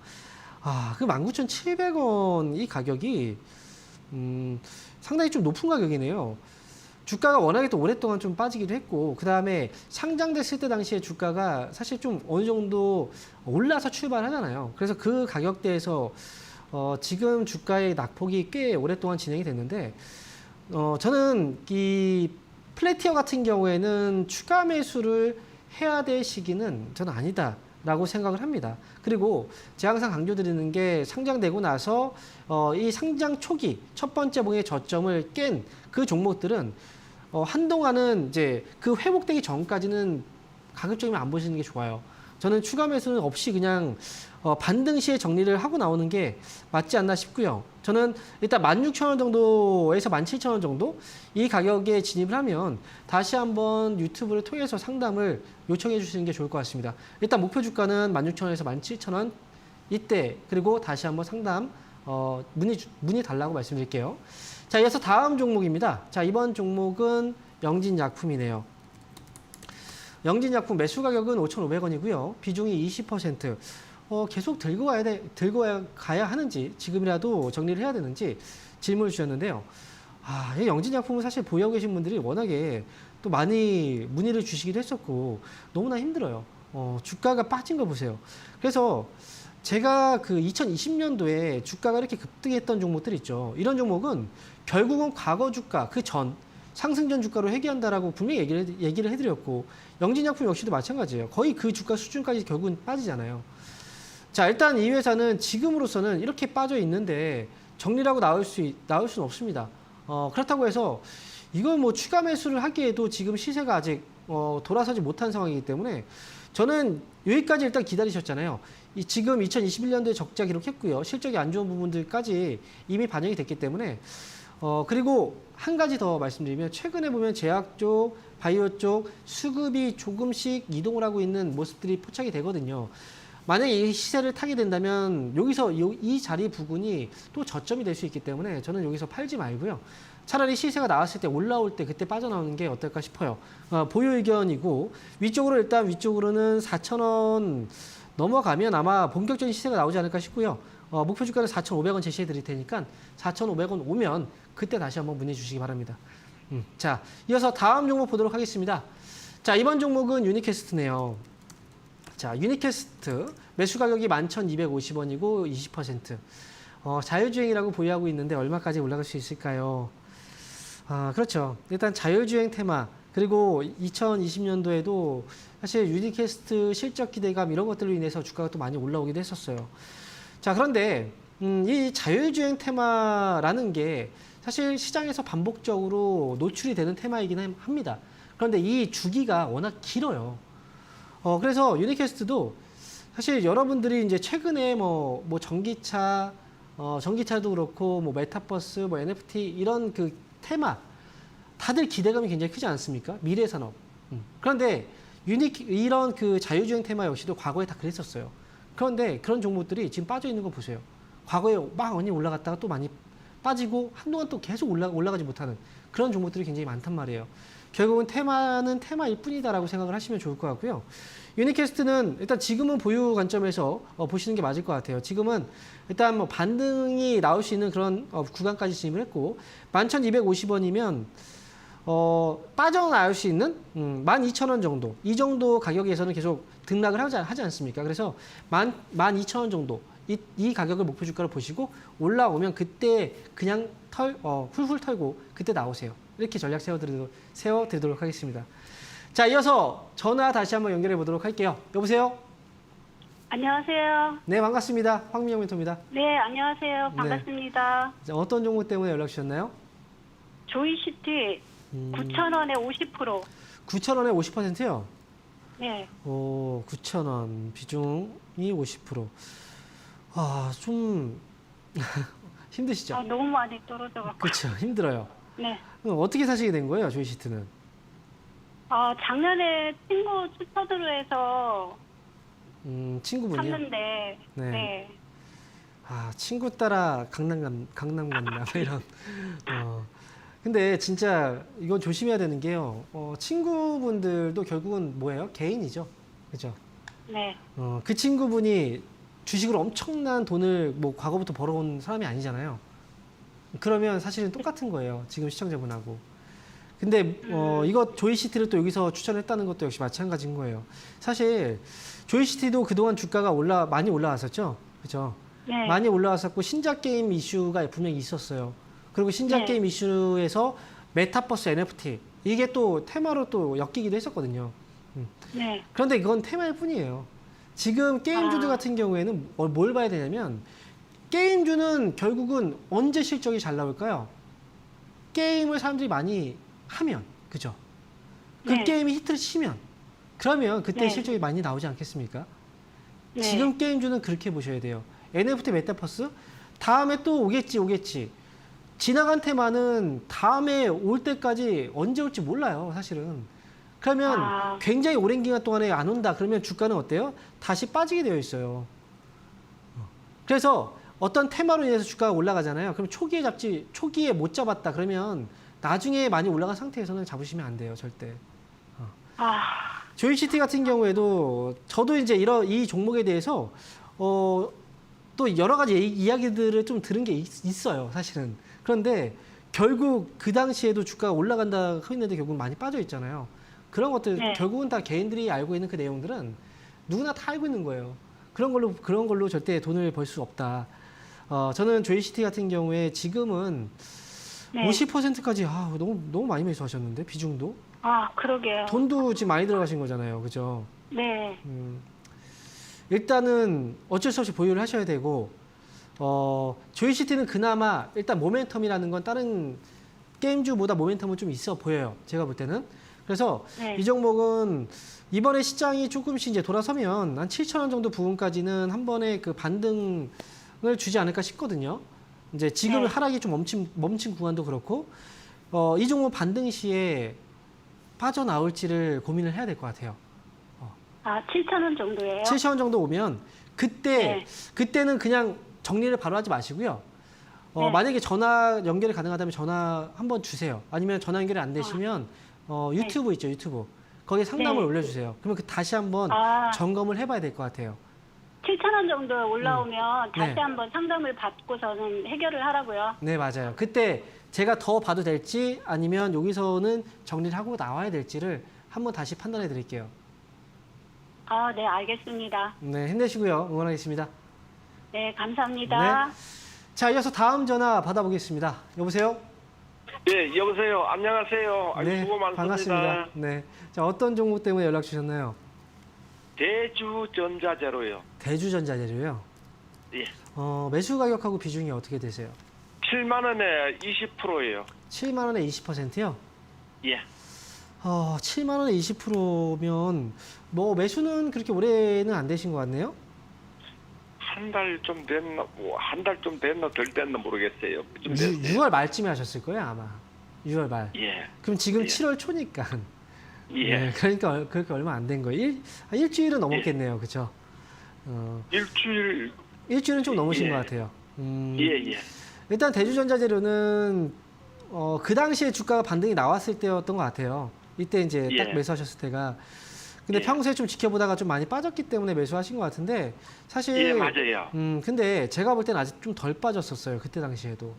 그 19,700원 이 가격이 상당히 좀 높은 가격이네요. 주가가 워낙에 또 오랫동안 좀 빠지기도 했고 그 다음에 상장됐을 때 당시에 주가가 사실 좀 어느 정도 올라서 출발하잖아요. 그래서 그 가격대에서 지금 주가의 낙폭이 꽤 오랫동안 진행이 됐는데 저는 이 플래티어 같은 경우에는 추가 매수를 해야 될 시기는 저는 아니다라고 생각을 합니다. 그리고 제가 항상 강조드리는 게 상장되고 나서 이 상장 초기 첫 번째 봉의 저점을 깬 그 종목들은 한동안은 이제 그 회복되기 전까지는 가급적이면 안 보시는 게 좋아요. 저는 추가 매수는 없이 그냥 반등 시에 정리를 하고 나오는 게 맞지 않나 싶고요. 저는 일단 16,000원 정도에서 17,000원 정도 이 가격에 진입을 하면 다시 한번 유튜브를 통해서 상담을 요청해 주시는 게 좋을 것 같습니다. 일단 목표 주가는 16,000원에서 17,000원 이때 그리고 다시 한번 상담 문의 달라고 말씀드릴게요. 자, 이어서 다음 종목입니다. 자, 이번 종목은 영진약품이네요. 영진약품 매수 가격은 5,500원이고요. 비중이 20%. 계속 들고 가야 하는지 지금이라도 정리를 해야 되는지 질문을 주셨는데요. 이 영진약품은 사실 보유하고 계신 분들이 워낙에 또 많이 문의를 주시기도 했었고 너무나 힘들어요. 주가가 빠진 거 보세요. 그래서 제가 그 2020년도에 주가가 이렇게 급등했던 종목들 있죠. 이런 종목은 결국은 과거 주가 그 전 상승 전 주가로 회귀한다라고 분명히 얘기를 해드렸고 영진약품 역시도 마찬가지예요. 거의 그 주가 수준까지 결국은 빠지잖아요. 자, 일단 이 회사는 지금으로서는 이렇게 빠져 있는데 정리라고 나올 수는 없습니다. 그렇다고 해서 이걸 뭐 추가 매수를 하기에도 지금 시세가 아직 돌아서지 못한 상황이기 때문에 저는 여기까지 일단 기다리셨잖아요. 지금 2021년도에 적자 기록했고요. 실적이 안 좋은 부분들까지 이미 반영이 됐기 때문에 그리고 한 가지 더 말씀드리면 최근에 보면 제약 쪽, 바이오 쪽 수급이 조금씩 이동을 하고 있는 모습들이 포착이 되거든요. 만약에 이 시세를 타게 된다면 여기서 이 자리 부근이 또 저점이 될 수 있기 때문에 저는 여기서 팔지 말고요. 차라리 시세가 나왔을 때 올라올 때 그때 빠져나오는 게 어떨까 싶어요. 보유 의견이고 위쪽으로는 4,000원 넘어가면 아마 본격적인 시세가 나오지 않을까 싶고요. 목표 주가는 4,500원 제시해 드릴 테니까 4,500원 오면 그때 다시 한번 문의 주시기 바랍니다. 자, 이어서 다음 종목 보도록 하겠습니다. 자, 이번 종목은 유니캐스트네요. 자, 유니캐스트 매수 가격이 11,250원이고 20%. 자율주행이라고 보유하고 있는데 얼마까지 올라갈 수 있을까요? 그렇죠. 일단 자율주행 테마 그리고 2020년도에도 사실 유니캐스트 실적 기대감 이런 것들로 인해서 주가가 또 많이 올라오기도 했었어요. 자, 그런데 이 자율주행 테마라는 게 사실 시장에서 반복적으로 노출이 되는 테마이긴 합니다. 그런데 이 주기가 워낙 길어요. 그래서 유니캐스트도 사실 여러분들이 이제 최근에 뭐 전기차, 전기차도 그렇고 뭐 메타버스, 뭐 NFT 이런 그 테마 다들 기대감이 굉장히 크지 않습니까? 미래 산업. 그런데 이런 그 자율주행 테마 역시도 과거에 다 그랬었어요. 그런데 그런 종목들이 지금 빠져 있는 거 보세요. 과거에 막 많이 올라갔다가 또 많이 빠지고 한동안 또 계속 올라가지 못하는 그런 종목들이 굉장히 많단 말이에요. 결국은 테마는 테마일 뿐이다라고 생각을 하시면 좋을 것 같고요. 유니캐스트는 일단 지금은 보유 관점에서 보시는 게 맞을 것 같아요. 지금은 일단 뭐 반등이 나올 수 있는 그런 구간까지 진입을 했고 11,250원이면 빠져나올 수 있는 12,000원 정도 이 정도 가격에서는 계속 등락을 하지 않습니까? 그래서 12,000원 정도 이 가격을 목표 주가로 보시고 올라오면 그때 그냥 훌훌 털고 그때 나오세요. 이렇게 전략 세워드리도록 하겠습니다. 자, 이어서 전화 다시 한번 연결해 보도록 할게요. 여보세요? 안녕하세요. 네, 반갑습니다. 황민영 멘토입니다. 네, 안녕하세요. 반갑습니다. 자, 어떤 종목 때문에 연락 주셨나요? 조이시티 9,000원에 50%. 9,000원에 50%요? 네. 9,000원 비중이 50%. 좀 힘드시죠? 너무 많이 떨어져갖고. 그렇죠. 힘들어요. 네. 그럼 어떻게 사시게 된 거예요, 조이시트는? 작년에 친구 추천으로 해서 친구분이요? 샀는데. 네. 네. 친구 따라 강남 간다 이런. 근데 진짜 이건 조심해야 되는 게요. 친구분들도 결국은 뭐예요? 개인이죠, 그죠? 네. 그 친구분이 주식으로 엄청난 돈을 뭐 과거부터 벌어온 사람이 아니잖아요. 그러면 사실은 똑같은 거예요. 지금 시청자분하고. 근데 이거 조이시티를 또 여기서 추천했다는 것도 역시 마찬가지인 거예요. 사실 조이시티도 그동안 주가가 많이 올라왔었죠, 그죠? 네. 많이 올라왔었고 신작 게임 이슈가 분명히 있었어요. 그리고 신작 네. 게임 이슈에서 메타버스 NFT 이게 또 테마로 또 엮이기도 했었거든요. 네. 그런데 이건 테마일 뿐이에요. 지금 게임주들 같은 경우에는 뭘 봐야 되냐면 게임주는 결국은 언제 실적이 잘 나올까요? 게임을 사람들이 많이 하면, 그죠? 그 네. 게임이 히트를 치면 그러면 그때 네. 실적이 많이 나오지 않겠습니까? 네. 지금 게임주는 그렇게 보셔야 돼요. NFT 메타버스 다음에 또 오겠지. 지나간 테마는 다음에 올 때까지 언제 올지 몰라요, 사실은. 그러면 굉장히 오랜 기간 동안에 안 온다. 그러면 주가는 어때요? 다시 빠지게 되어 있어요. 그래서 어떤 테마로 인해서 주가가 올라가잖아요. 그럼 초기에 못 잡았다. 그러면 나중에 많이 올라간 상태에서는 잡으시면 안 돼요, 절대. 조이시티 같은 경우에도 저도 이제 이 종목에 대해서 또 여러 가지 이야기들을 좀 들은 게 있어요, 사실은. 그런데 결국 그 당시에도 주가가 올라간다 했는데 결국 많이 빠져 있잖아요. 그런 것들 네. 결국은 다 개인들이 알고 있는 그 내용들은 누구나 다 알고 있는 거예요. 그런 걸로 절대 돈을 벌 수 없다. 저는 조이시티 같은 경우에 지금은 네. 50%까지 너무 많이 매수하셨는데 비중도 그러게요. 돈도 지금 많이 들어가신 거잖아요, 그죠? 네. 일단은 어쩔 수 없이 보유를 하셔야 되고 조이시티는 그나마 일단 모멘텀이라는 건 다른 게임주보다 모멘텀은 좀 있어 보여요, 제가 볼 때는. 그래서 네. 이 종목은 이번에 시장이 조금씩 이제 돌아서면 한 7,000원 정도 부분까지는 한 번에 그 반등을 주지 않을까 싶거든요. 이제 지금 네. 하락이 좀 멈춘 구간도 그렇고 이 종목 반등 시에 빠져나올지를 고민을 해야 될 것 같아요. 7,000원 정도예요? 7,000원 정도 오면 그때는 그냥 정리를 바로 하지 마시고요. 네. 만약에 전화 연결이 가능하다면 전화 한번 주세요. 아니면 전화 연결이 안 되시면 유튜브 있죠, 유튜브. 거기에 상담을 네. 올려주세요. 그러면 다시 한번 아. 점검을 해봐야 될 것 같아요. 7,000원 정도 올라오면 네. 다시 한번 상담을 받고서는 해결을 하라고요. 네, 맞아요. 그때 제가 더 봐도 될지 아니면 여기서는 정리를 하고 나와야 될지를 한번 다시 판단해 드릴게요. 아, 네, 알겠습니다. 네, 힘내시고요. 응원하겠습니다. 네, 감사합니다. 네. 자, 이어서 다음 전화 받아보겠습니다. 여보세요? 예, 여보세요. 안녕하세요. 아유, 네, 수고 많습니다. 반갑습니다. 네. 자, 어떤 종목 때문에 연락 주셨나요? 대주전자재로요. 대주전자재료요. 예. 매수 가격하고 비중이 어떻게 되세요? 7만 원에 20%예요. 7만 원에 20%요? 예. 7만 원에 20%면 뭐 매수는 그렇게 오래는 안 되신 것 같네요. 한 달 좀 됐나, 한 달 좀 됐나 덜 됐나 모르겠어요. 좀 됐어요. 6월 말쯤에 하셨을 거예요, 아마. 6월 말. 예. 그럼 지금 예. 7월 초니까. 예. 네, 그러니까 그렇게 얼마 안 된 거예요. 일주일은 넘었겠네요, 그렇죠? 일주일. 일주일은 좀 넘으신 예. 것 같아요. 예, 예. 일단 대주전자재료는 그 당시에 주가가 반등이 나왔을 때였던 것 같아요. 이때 이제 딱 예. 매수하셨을 때가. 근데 예. 평소에 좀 지켜보다가 좀 많이 빠졌기 때문에 매수하신 것 같은데 사실. 예, 맞아요. 근데 제가 볼 때는 아직 좀 덜 빠졌었어요. 그때 당시에도.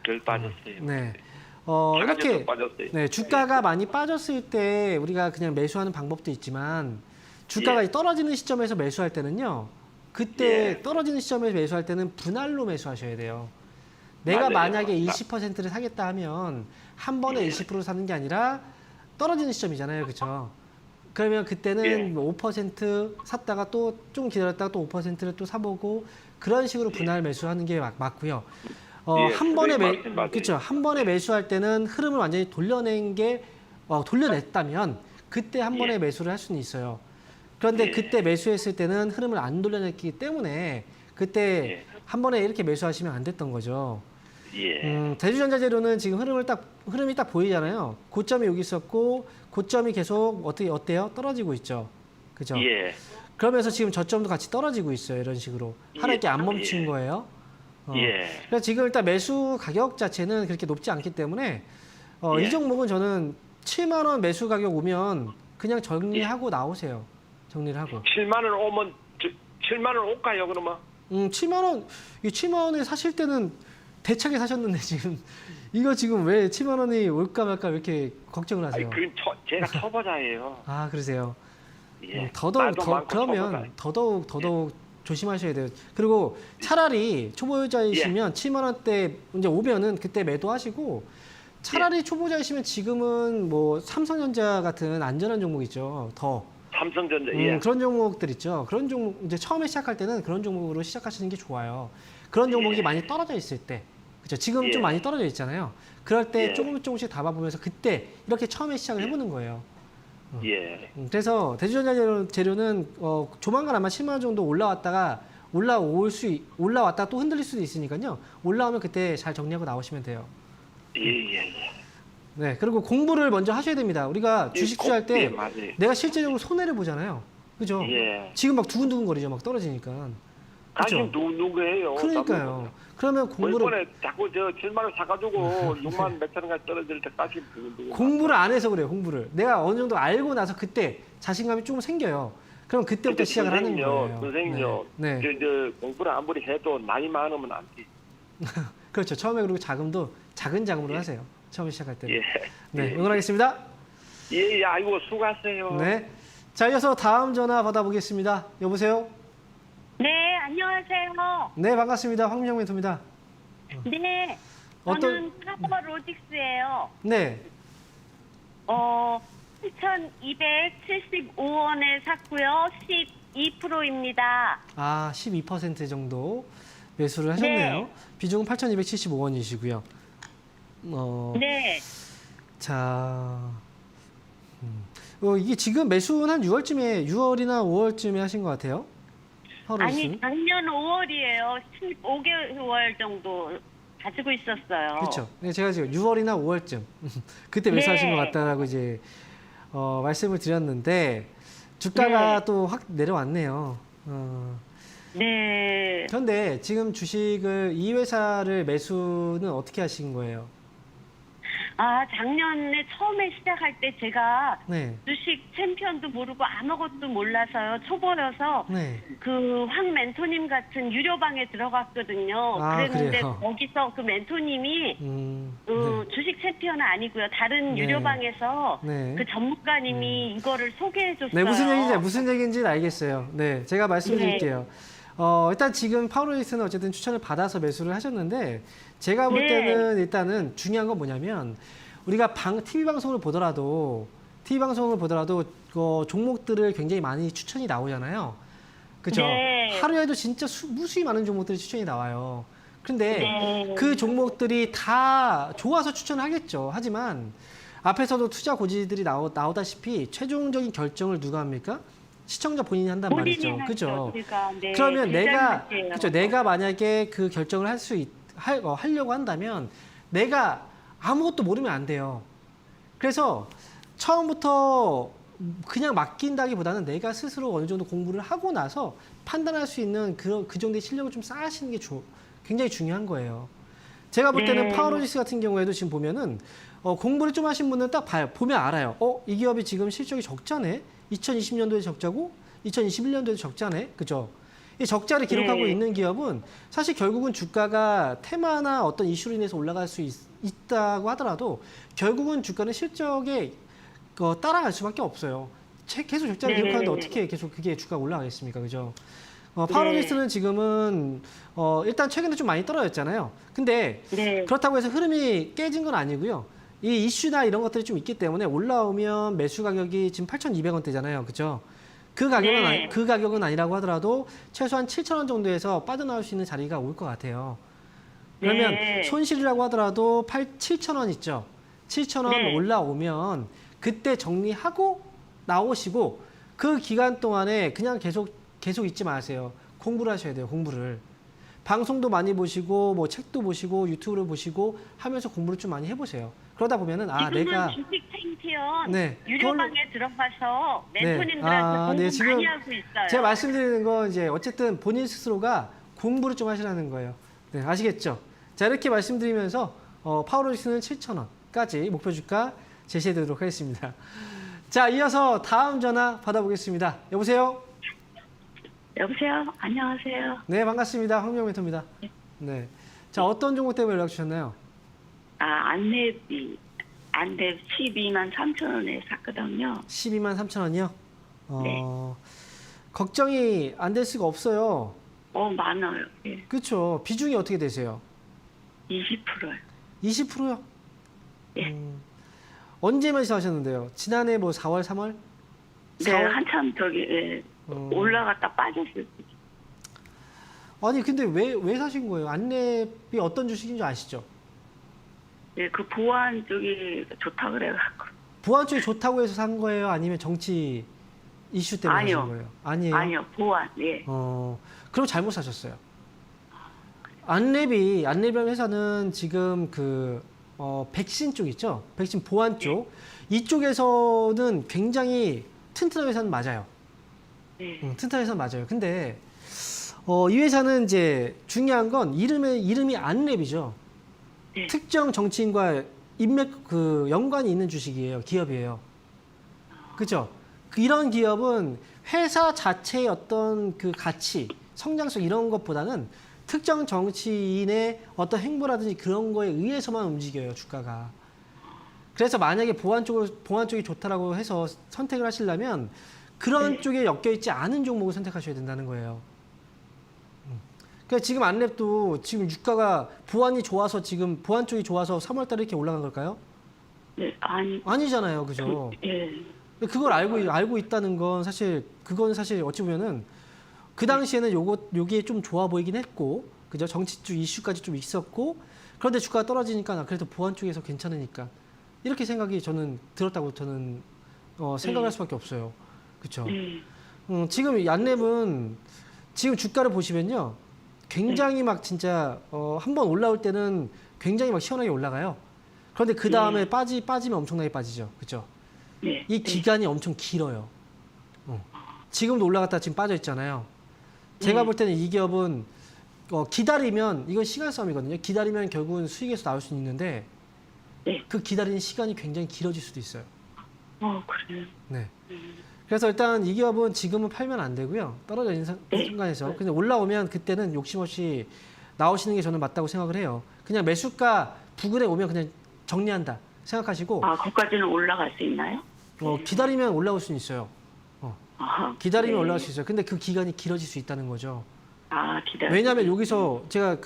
덜 빠졌어요. 네. 작년에도 이렇게 빠졌어요. 네, 주가가 많이 빠졌을 때 우리가 그냥 매수하는 방법도 있지만 주가가 예. 떨어지는 시점에서 매수할 때는요. 그때 예. 떨어지는 시점에서 매수할 때는 분할로 매수하셔야 돼요. 내가 맞아요. 만약에 20%를 사겠다 하면 한 번에 예. 20% 사는 게 아니라 떨어지는 시점이잖아요. 그렇죠? 그러면 그때는 예. 뭐 5% 샀다가 또 좀 기다렸다가 또 5%를 또 사보고 그런 식으로 분할 매수하는 게 맞고요. 예, 한 번에 맞아요. 그렇죠. 한 번에 매수할 때는 흐름을 완전히 돌려낸 게 돌려냈다면 그때 한 번에 예. 매수를 할 수는 있어요. 그런데 예. 그때 매수했을 때는 흐름을 안 돌려냈기 때문에 그때 예. 한 번에 이렇게 매수하시면 안 됐던 거죠. 예. 대주전자재료는 지금 흐름이 딱 보이잖아요. 고점이 여기 있었고 고점이 계속 어때요? 떨어지고 있죠. 그죠? 예. 그러면서 지금 저점도 같이 떨어지고 있어요. 이런 식으로 하락이 안 멈춘 예. 거예요. 예. 그래서 지금 일단 매수 가격 자체는 그렇게 높지 않기 때문에 예. 이 종목은 저는 7만 원 매수 가격 오면 그냥 정리하고 나오세요. 정리를 하고. 7만 원 오면 7만 원 올까요, 그러면? 7만 원, 이 7만 원에 사실 때는 대차게 사셨는데 지금 이거 지금 왜 7만 원이 올까 말까 왜 이렇게 걱정을 아니, 하세요? 그건 제가 초보자예요. 아, 그러세요. 예. 더더욱 말도 많고 그러면 초보자. 더더욱 조심하셔야 돼요. 그리고 차라리 초보자이시면 7만 원대 이제 오면은 그때 매도하시고 차라리 초보자이시면 지금은 뭐 삼성전자 같은 안전한 종목 있죠. 삼성전자. 예. 그런 종목들 있죠. 그런 종목 이제 처음에 시작할 때는 그런 종목으로 시작하시는 게 좋아요. 그런 종목이 예. 많이 떨어져 있을 때, 그렇죠. 지금 예. 좀 많이 떨어져 있잖아요. 그럴 때 예. 조금씩 담아보면서 그때 이렇게 처음에 시작을 해보는 거예요. 예. 그래서 대주전자 재료는 조만간 아마 10만 원 정도 올라왔다가 올라왔다가 또 흔들릴 수도 있으니까요. 올라오면 그때 잘 정리하고 나오시면 돼요. 예. 네, 그리고 공부를 먼저 하셔야 됩니다. 우리가 주식 투자할 때 예, 맞아요. 내가 실제적으로 손해를 보잖아요. 그죠? 예. 지금 막 두근두근 거리죠. 막 떨어지니까. 가진 그렇죠? 누구예요? 그러니까요. 그러면 뭐 공부를 이번에 자꾸 7만 원 사가지고 6만 몇천 원까지 떨어질 때까지 공부를 안 해서 그래요. 공부를 내가 어느 정도 알고 나서 그때 자신감이 조금 생겨요. 그럼 그때부터 시작을 하는 거예요. 선생님요. 네. 저 공부를 아무리 해도 나이 많으면 안 돼. 그렇죠. 처음에 그리고 자금도 작은 자금으로 하세요. 처음에 시작할 때는. 예. 네, 응원하겠습니다. 예, 아이고 수고하세요. 네. 자, 이어서 다음 전화 받아보겠습니다. 여보세요? 네, 안녕하세요. 네, 반갑습니다. 황민영 멘토입니다. 네, 저는 파버 로직스예요. 네. 7,275원에 샀고요. 12%입니다. 12% 정도 매수를 하셨네요. 네. 비중은 8,275원이시고요. 네, 자, 이게 지금 매수는 한 6월이나 5월쯤에 하신 것 같아요. 아니 작년 5월이에요. 15개월 정도 가지고 있었어요. 그렇죠. 네, 제가 지금 6월이나 5월쯤 그때 매수하신 네. 것 같다라고 이제 말씀을 드렸는데 주가가 네. 또 확 내려왔네요. 네. 그런데 지금 주식을 이 회사를 매수는 어떻게 하신 거예요? 아, 작년에 처음에 시작할 때 제가 네. 주식 챔피언도 모르고 아무것도 몰라서요. 초보여서 네. 그 황 멘토님 같은 유료방에 들어갔거든요. 아, 그랬는데 그래요? 거기서 그 멘토님이 네. 주식 챔피언은 아니고요. 다른 네. 유료방에서 네. 그 전문가님이 이거를 소개해줬어요. 네, 무슨 얘기인지는 알겠어요. 네, 제가 말씀드릴게요. 일단 지금 파워로이스는 어쨌든 추천을 받아서 매수를 하셨는데 제가 볼 네. 때는 일단은 중요한 건 뭐냐면 우리가 TV 방송을 보더라도 종목들을 굉장히 많이 추천이 나오잖아요. 그죠? 네. 하루에도 진짜 무수히 많은 종목들이 추천이 나와요. 근데 네. 그 종목들이 다 좋아서 추천을 하겠죠. 하지만 앞에서도 투자 고지들이 나오다시피 최종적인 결정을 누가 합니까? 시청자 본인이 한단 본인이 말이죠. 하죠. 그죠? 그러니까, 네. 그러면 내가 잘못이에요. 그렇죠. 내가 만약에 그 결정을 하려고 한다면 내가 아무것도 모르면 안 돼요. 그래서 처음부터 그냥 맡긴다기보다는 내가 스스로 어느 정도 공부를 하고 나서 판단할 수 있는 그 정도의 실력을 좀 쌓으시는 게 굉장히 중요한 거예요. 제가 볼 때는 네. 파워로지스 같은 경우에도 지금 보면은 공부를 좀 하신 분은 딱 보면 알아요. 이 기업이 지금 실적이 적자네. 2020년도에 적자고 2021년도에 적자네. 그죠? 이 적자를 기록하고 네. 있는 기업은 사실 결국은 주가가 테마나 어떤 이슈로 인해서 올라갈 수 있다고 하더라도 결국은 주가는 실적에 따라갈 수밖에 없어요. 계속 적자를 네. 기록하는데 어떻게 계속 그게 주가가 올라가겠습니까? 그죠? 파워로이스는 지금은 일단 최근에 좀 많이 떨어졌잖아요. 근데 네. 그렇다고 해서 흐름이 깨진 건 아니고요. 이 이슈나 이런 것들이 좀 있기 때문에 올라오면 매수 가격이 지금 8,200원대잖아요. 그죠? 그 가격은 아니라고 하더라도 최소한 7,000원 정도에서 빠져나올 수 있는 자리가 올 것 같아요. 그러면 네. 손실이라고 하더라도 7,000원 있죠. 7,000원 네. 올라오면 그때 정리하고 나오시고 그 기간 동안에 그냥 계속 있지 마세요. 공부를 하셔야 돼요. 공부를. 방송도 많이 보시고 뭐 책도 보시고 유튜브를 보시고 하면서 공부를 좀 많이 해보세요. 그러다 보면은 지금은 내가 주식 챔피언 네, 유료방에 들어가서 네. 멘토님들한테 공부 네, 지금 많이 하고 있어요. 제가 말씀드리는 건 이제 어쨌든 본인 스스로가 공부를 좀 하시라는 거예요. 네, 아시겠죠? 자, 이렇게 말씀드리면서 파워로이스는 7,000원까지 목표 주가 제시해 드리도록 하겠습니다. 자, 이어서 다음 전화 받아보겠습니다. 여보세요? 여보세요? 안녕하세요. 네, 반갑습니다. 황명 멘토입니다. 네. 자, 어떤 종목 때문에 연락 주셨나요? 안랩 12만 3천 원에 샀거든요. 12만 3천 원이요? 네. 걱정이 안 될 수가 없어요. 많아요. 예. 그렇죠. 비중이 어떻게 되세요? 20%요. 20%요? 예. 언제 매수하셨는데요? 지난해 뭐 4월, 3월? 네, 한참 올라갔다 빠졌을 때. 아니 근데 왜 사신 거예요? 안랩이 어떤 주식인 줄 아시죠? 네, 그 보안 쪽이 좋다 그래갖고. 보안 쪽이 좋다고 해서 산 거예요? 아니면 정치 이슈 때문에 아니요. 사신 거예요? 아니에요. 아니요, 보안. 예. 그럼 잘못 사셨어요. 안랩이라는 회사는 지금 백신 쪽 있죠? 백신 보안 쪽. 이쪽에서는 굉장히 튼튼한 회사는 맞아요. 네. 튼튼한 회사는 맞아요. 근데 이 회사는 이제 중요한 건 이름이 안랩이죠. 네. 특정 정치인과 인맥 연관이 있는 주식이에요. 기업이에요. 그죠? 이런 기업은 회사 자체의 어떤 그 가치, 성장성 이런 것보다는 특정 정치인의 어떤 행보라든지 그런 거에 의해서만 움직여요, 주가가. 그래서 만약에 보안 쪽이 좋다라고 해서 선택을 하시려면 그런 쪽에 엮여있지 않은 종목을 선택하셔야 된다는 거예요. 그러니까 지금 안랩도 지금 주가가 보안 쪽이 좋아서 3월달에 이렇게 올라간 걸까요? 네, 아니잖아요, 그죠? 예. 그걸 알고 있다는 건 그건 사실 어찌 보면은 그 당시에는 요게 좀 좋아 보이긴 했고, 그죠? 정치 쪽 이슈까지 좀 있었고, 그런데 주가가 떨어지니까 그래도 보안 쪽에서 괜찮으니까 이렇게 생각이 저는 들었다고 저는 생각할 수밖에 없어요, 그렇죠? 지금 안랩은 지금 주가를 보시면요, 굉장히 막 진짜 한번 올라올 때는 굉장히 막 시원하게 올라가요. 그런데 그 다음에 빠지면 엄청나게 빠지죠, 그렇죠? 네. 이 기간이 엄청 길어요. 지금도 올라갔다 지금 빠져 있잖아요. 제가 볼 때는 이 기업은 기다리면 이건 시간 싸움이거든요. 기다리면 결국은 수익에서 나올 수 있는데 네. 그 기다리는 시간이 굉장히 길어질 수도 있어요. 그래요. 네. 그래서 일단 이 기업은 지금은 팔면 안 되고요. 떨어져 있는 순간에서. 근데 올라오면 그때는 욕심 없이 나오시는 게 저는 맞다고 생각을 해요. 그냥 매수가 부근에 오면 그냥 정리한다 생각하시고 거기까지는 올라갈 수 있나요? 기다리면 올라올 수는 있어요. 기다리면 네. 올라올 수 있어요. 근데 그 기간이 길어질 수 있다는 거죠. 기다려. 왜냐하면 여기서 제가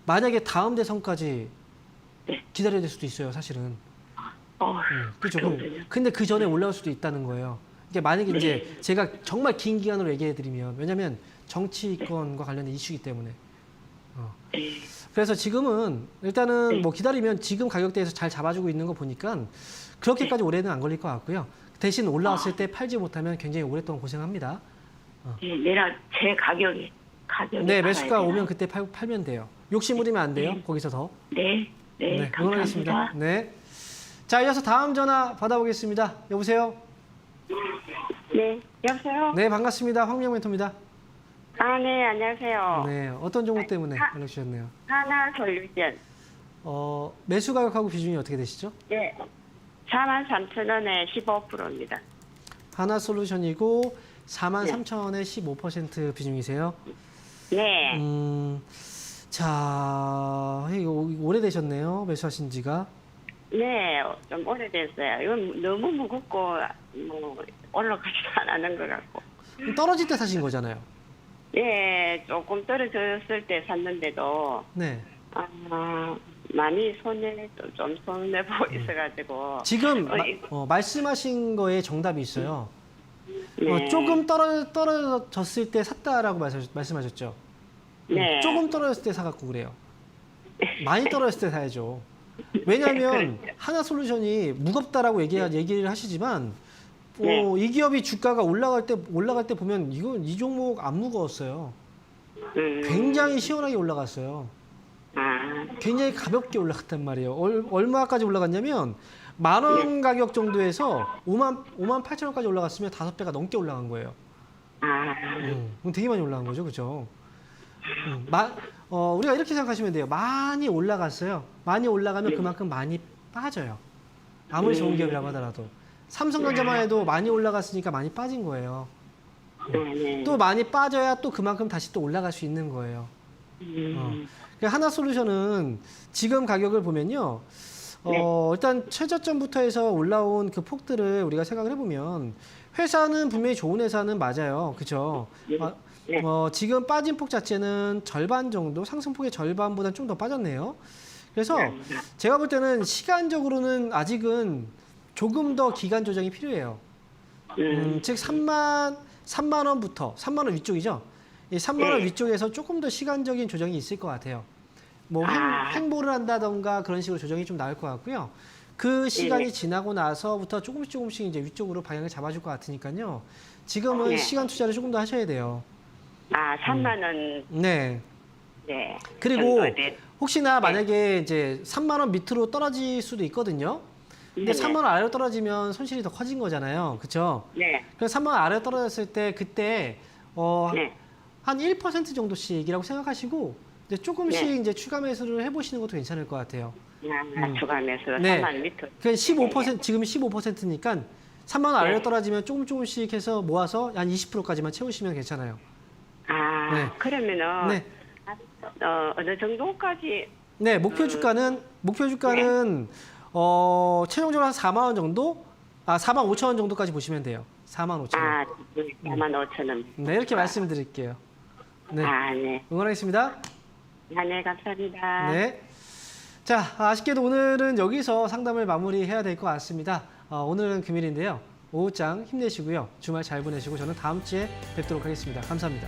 만약에 다음 대선까지 네. 기다려야 될 수도 있어요, 사실은. 그렇죠. 그렇군요. 근데 그 전에 올라올 수도 있다는 거예요. 이게 만약에 이제 제가 정말 긴 기간으로 얘기해드리면 왜냐하면 정치권과 관련된 이슈이기 때문에. 네. 그래서 지금은 일단은 뭐 기다리면 지금 가격대에서 잘 잡아주고 있는 거 보니까 그렇게까지 오래는 안 걸릴 것 같고요. 대신 올라왔을 때 팔지 못하면 굉장히 오랫동안 고생합니다. 내가 제 가격에 네, 매수가 팔아야 오면 되나? 그때 팔면 돼요. 욕심 부리면 안 돼요. 거기서 더. 네, 응원하겠습니다. 감사합니다. 네. 자, 이어서 다음 전화 받아보겠습니다. 여보세요? 네, 여보세요? 네, 반갑습니다. 황미영 멘토입니다. 네, 안녕하세요. 네, 어떤 종목 때문에 연락 주셨네요? 하나솔루션. 매수 가격하고 비중이 어떻게 되시죠? 네, 43,000원에 15%입니다. 하나솔루션이고 43,000원에 15% 비중이세요? 네, 자, 이거 오래되셨네요. 매수하신 지가. 네, 좀 오래됐어요. 이건 너무 무겁고, 올라가지도 않는 것 같고. 떨어질 때 사신 거잖아요. 네, 조금 떨어졌을 때 샀는데도, 네. 많이 좀 손해보고 있어가지고. 지금 이거- 말씀하신 거에 정답이 있어요. 네. 조금 떨어졌을 때 샀다라고 말씀하셨죠? 네. 조금 떨어졌을 때 사갖고 그래요. 많이 떨어졌을 때 사야죠. 왜냐하면 하나솔루션이 무겁다라고 얘기를 하시지만 네. 이 기업이 주가가 올라갈 때 보면 이 종목 안 무거웠어요. 굉장히 시원하게 올라갔어요. 굉장히 가볍게 올라갔단 말이에요. 얼마까지 올라갔냐면 10,000원 가격 정도에서 58,000원까지 올라갔으면 5배가 넘게 올라간 거예요. 그럼 되게 많이 올라간 거죠, 그죠? 우리가 이렇게 생각하시면 돼요. 많이 올라갔어요. 많이 올라가면 그만큼 많이 빠져요. 아무리 좋은 기업이라고 하더라도. 삼성전자만 해도 많이 올라갔으니까 많이 빠진 거예요. 또 많이 빠져야 또 그만큼 다시 또 올라갈 수 있는 거예요. 하나솔루션은 지금 가격을 보면요. 일단 최저점부터 해서 올라온 그 폭들을 우리가 생각을 해보면 회사는 분명히 좋은 회사는 맞아요. 그죠? 지금 빠진 폭 자체는 절반 정도, 상승폭의 절반보다 좀 더 빠졌네요. 그래서 제가 볼 때는 시간적으로는 아직은 조금 더 기간 조정이 필요해요. 즉 3만 원부터 3만 원 위쪽이죠. 이 3만 원 위쪽에서 조금 더 시간적인 조정이 있을 것 같아요. 뭐 횡보를 한다던가 그런 식으로 조정이 좀 나올 것 같고요. 그 시간이 지나고 나서부터 조금씩 이제 위쪽으로 방향을 잡아줄 것 같으니까요. 지금은 시간 투자를 조금 더 하셔야 돼요. 3만 원. 네. 네. 그리고 네. 혹시나 만약에 이제 3만 원 밑으로 떨어질 수도 있거든요. 근데 네네. 3만 원 아래로 떨어지면 손실이 더 커진 거잖아요. 그렇죠? 네. 그래서 3만 원 아래로 떨어졌을 때 그때 네. 한 1% 정도씩이라고 생각하시고 이제 조금씩 네. 이제 추가 매수를 해보시는 것도 괜찮을 것 같아요. 추가하면서 네. 3만 밑으로. 그 15% 지금 15%니까 3만 원 아래로 네. 떨어지면 조금씩 해서 모아서 한 20%까지만 채우시면 괜찮아요. 네. 그러면은 네. 어느 정도까지? 네, 목표 주가는 최종적으로 한 4만 원 정도, 4만 5천 원 정도까지 보시면 돼요. 4만 5천 원. 4만 5천 원. 네, 이렇게 말씀드릴게요. 네, 네. 응원하겠습니다. 네, 감사합니다. 네. 자, 아쉽게도 오늘은 여기서 상담을 마무리해야 될 것 같습니다. 오늘은 금요일인데요. 오후장 힘내시고요. 주말 잘 보내시고 저는 다음 주에 뵙도록 하겠습니다. 감사합니다.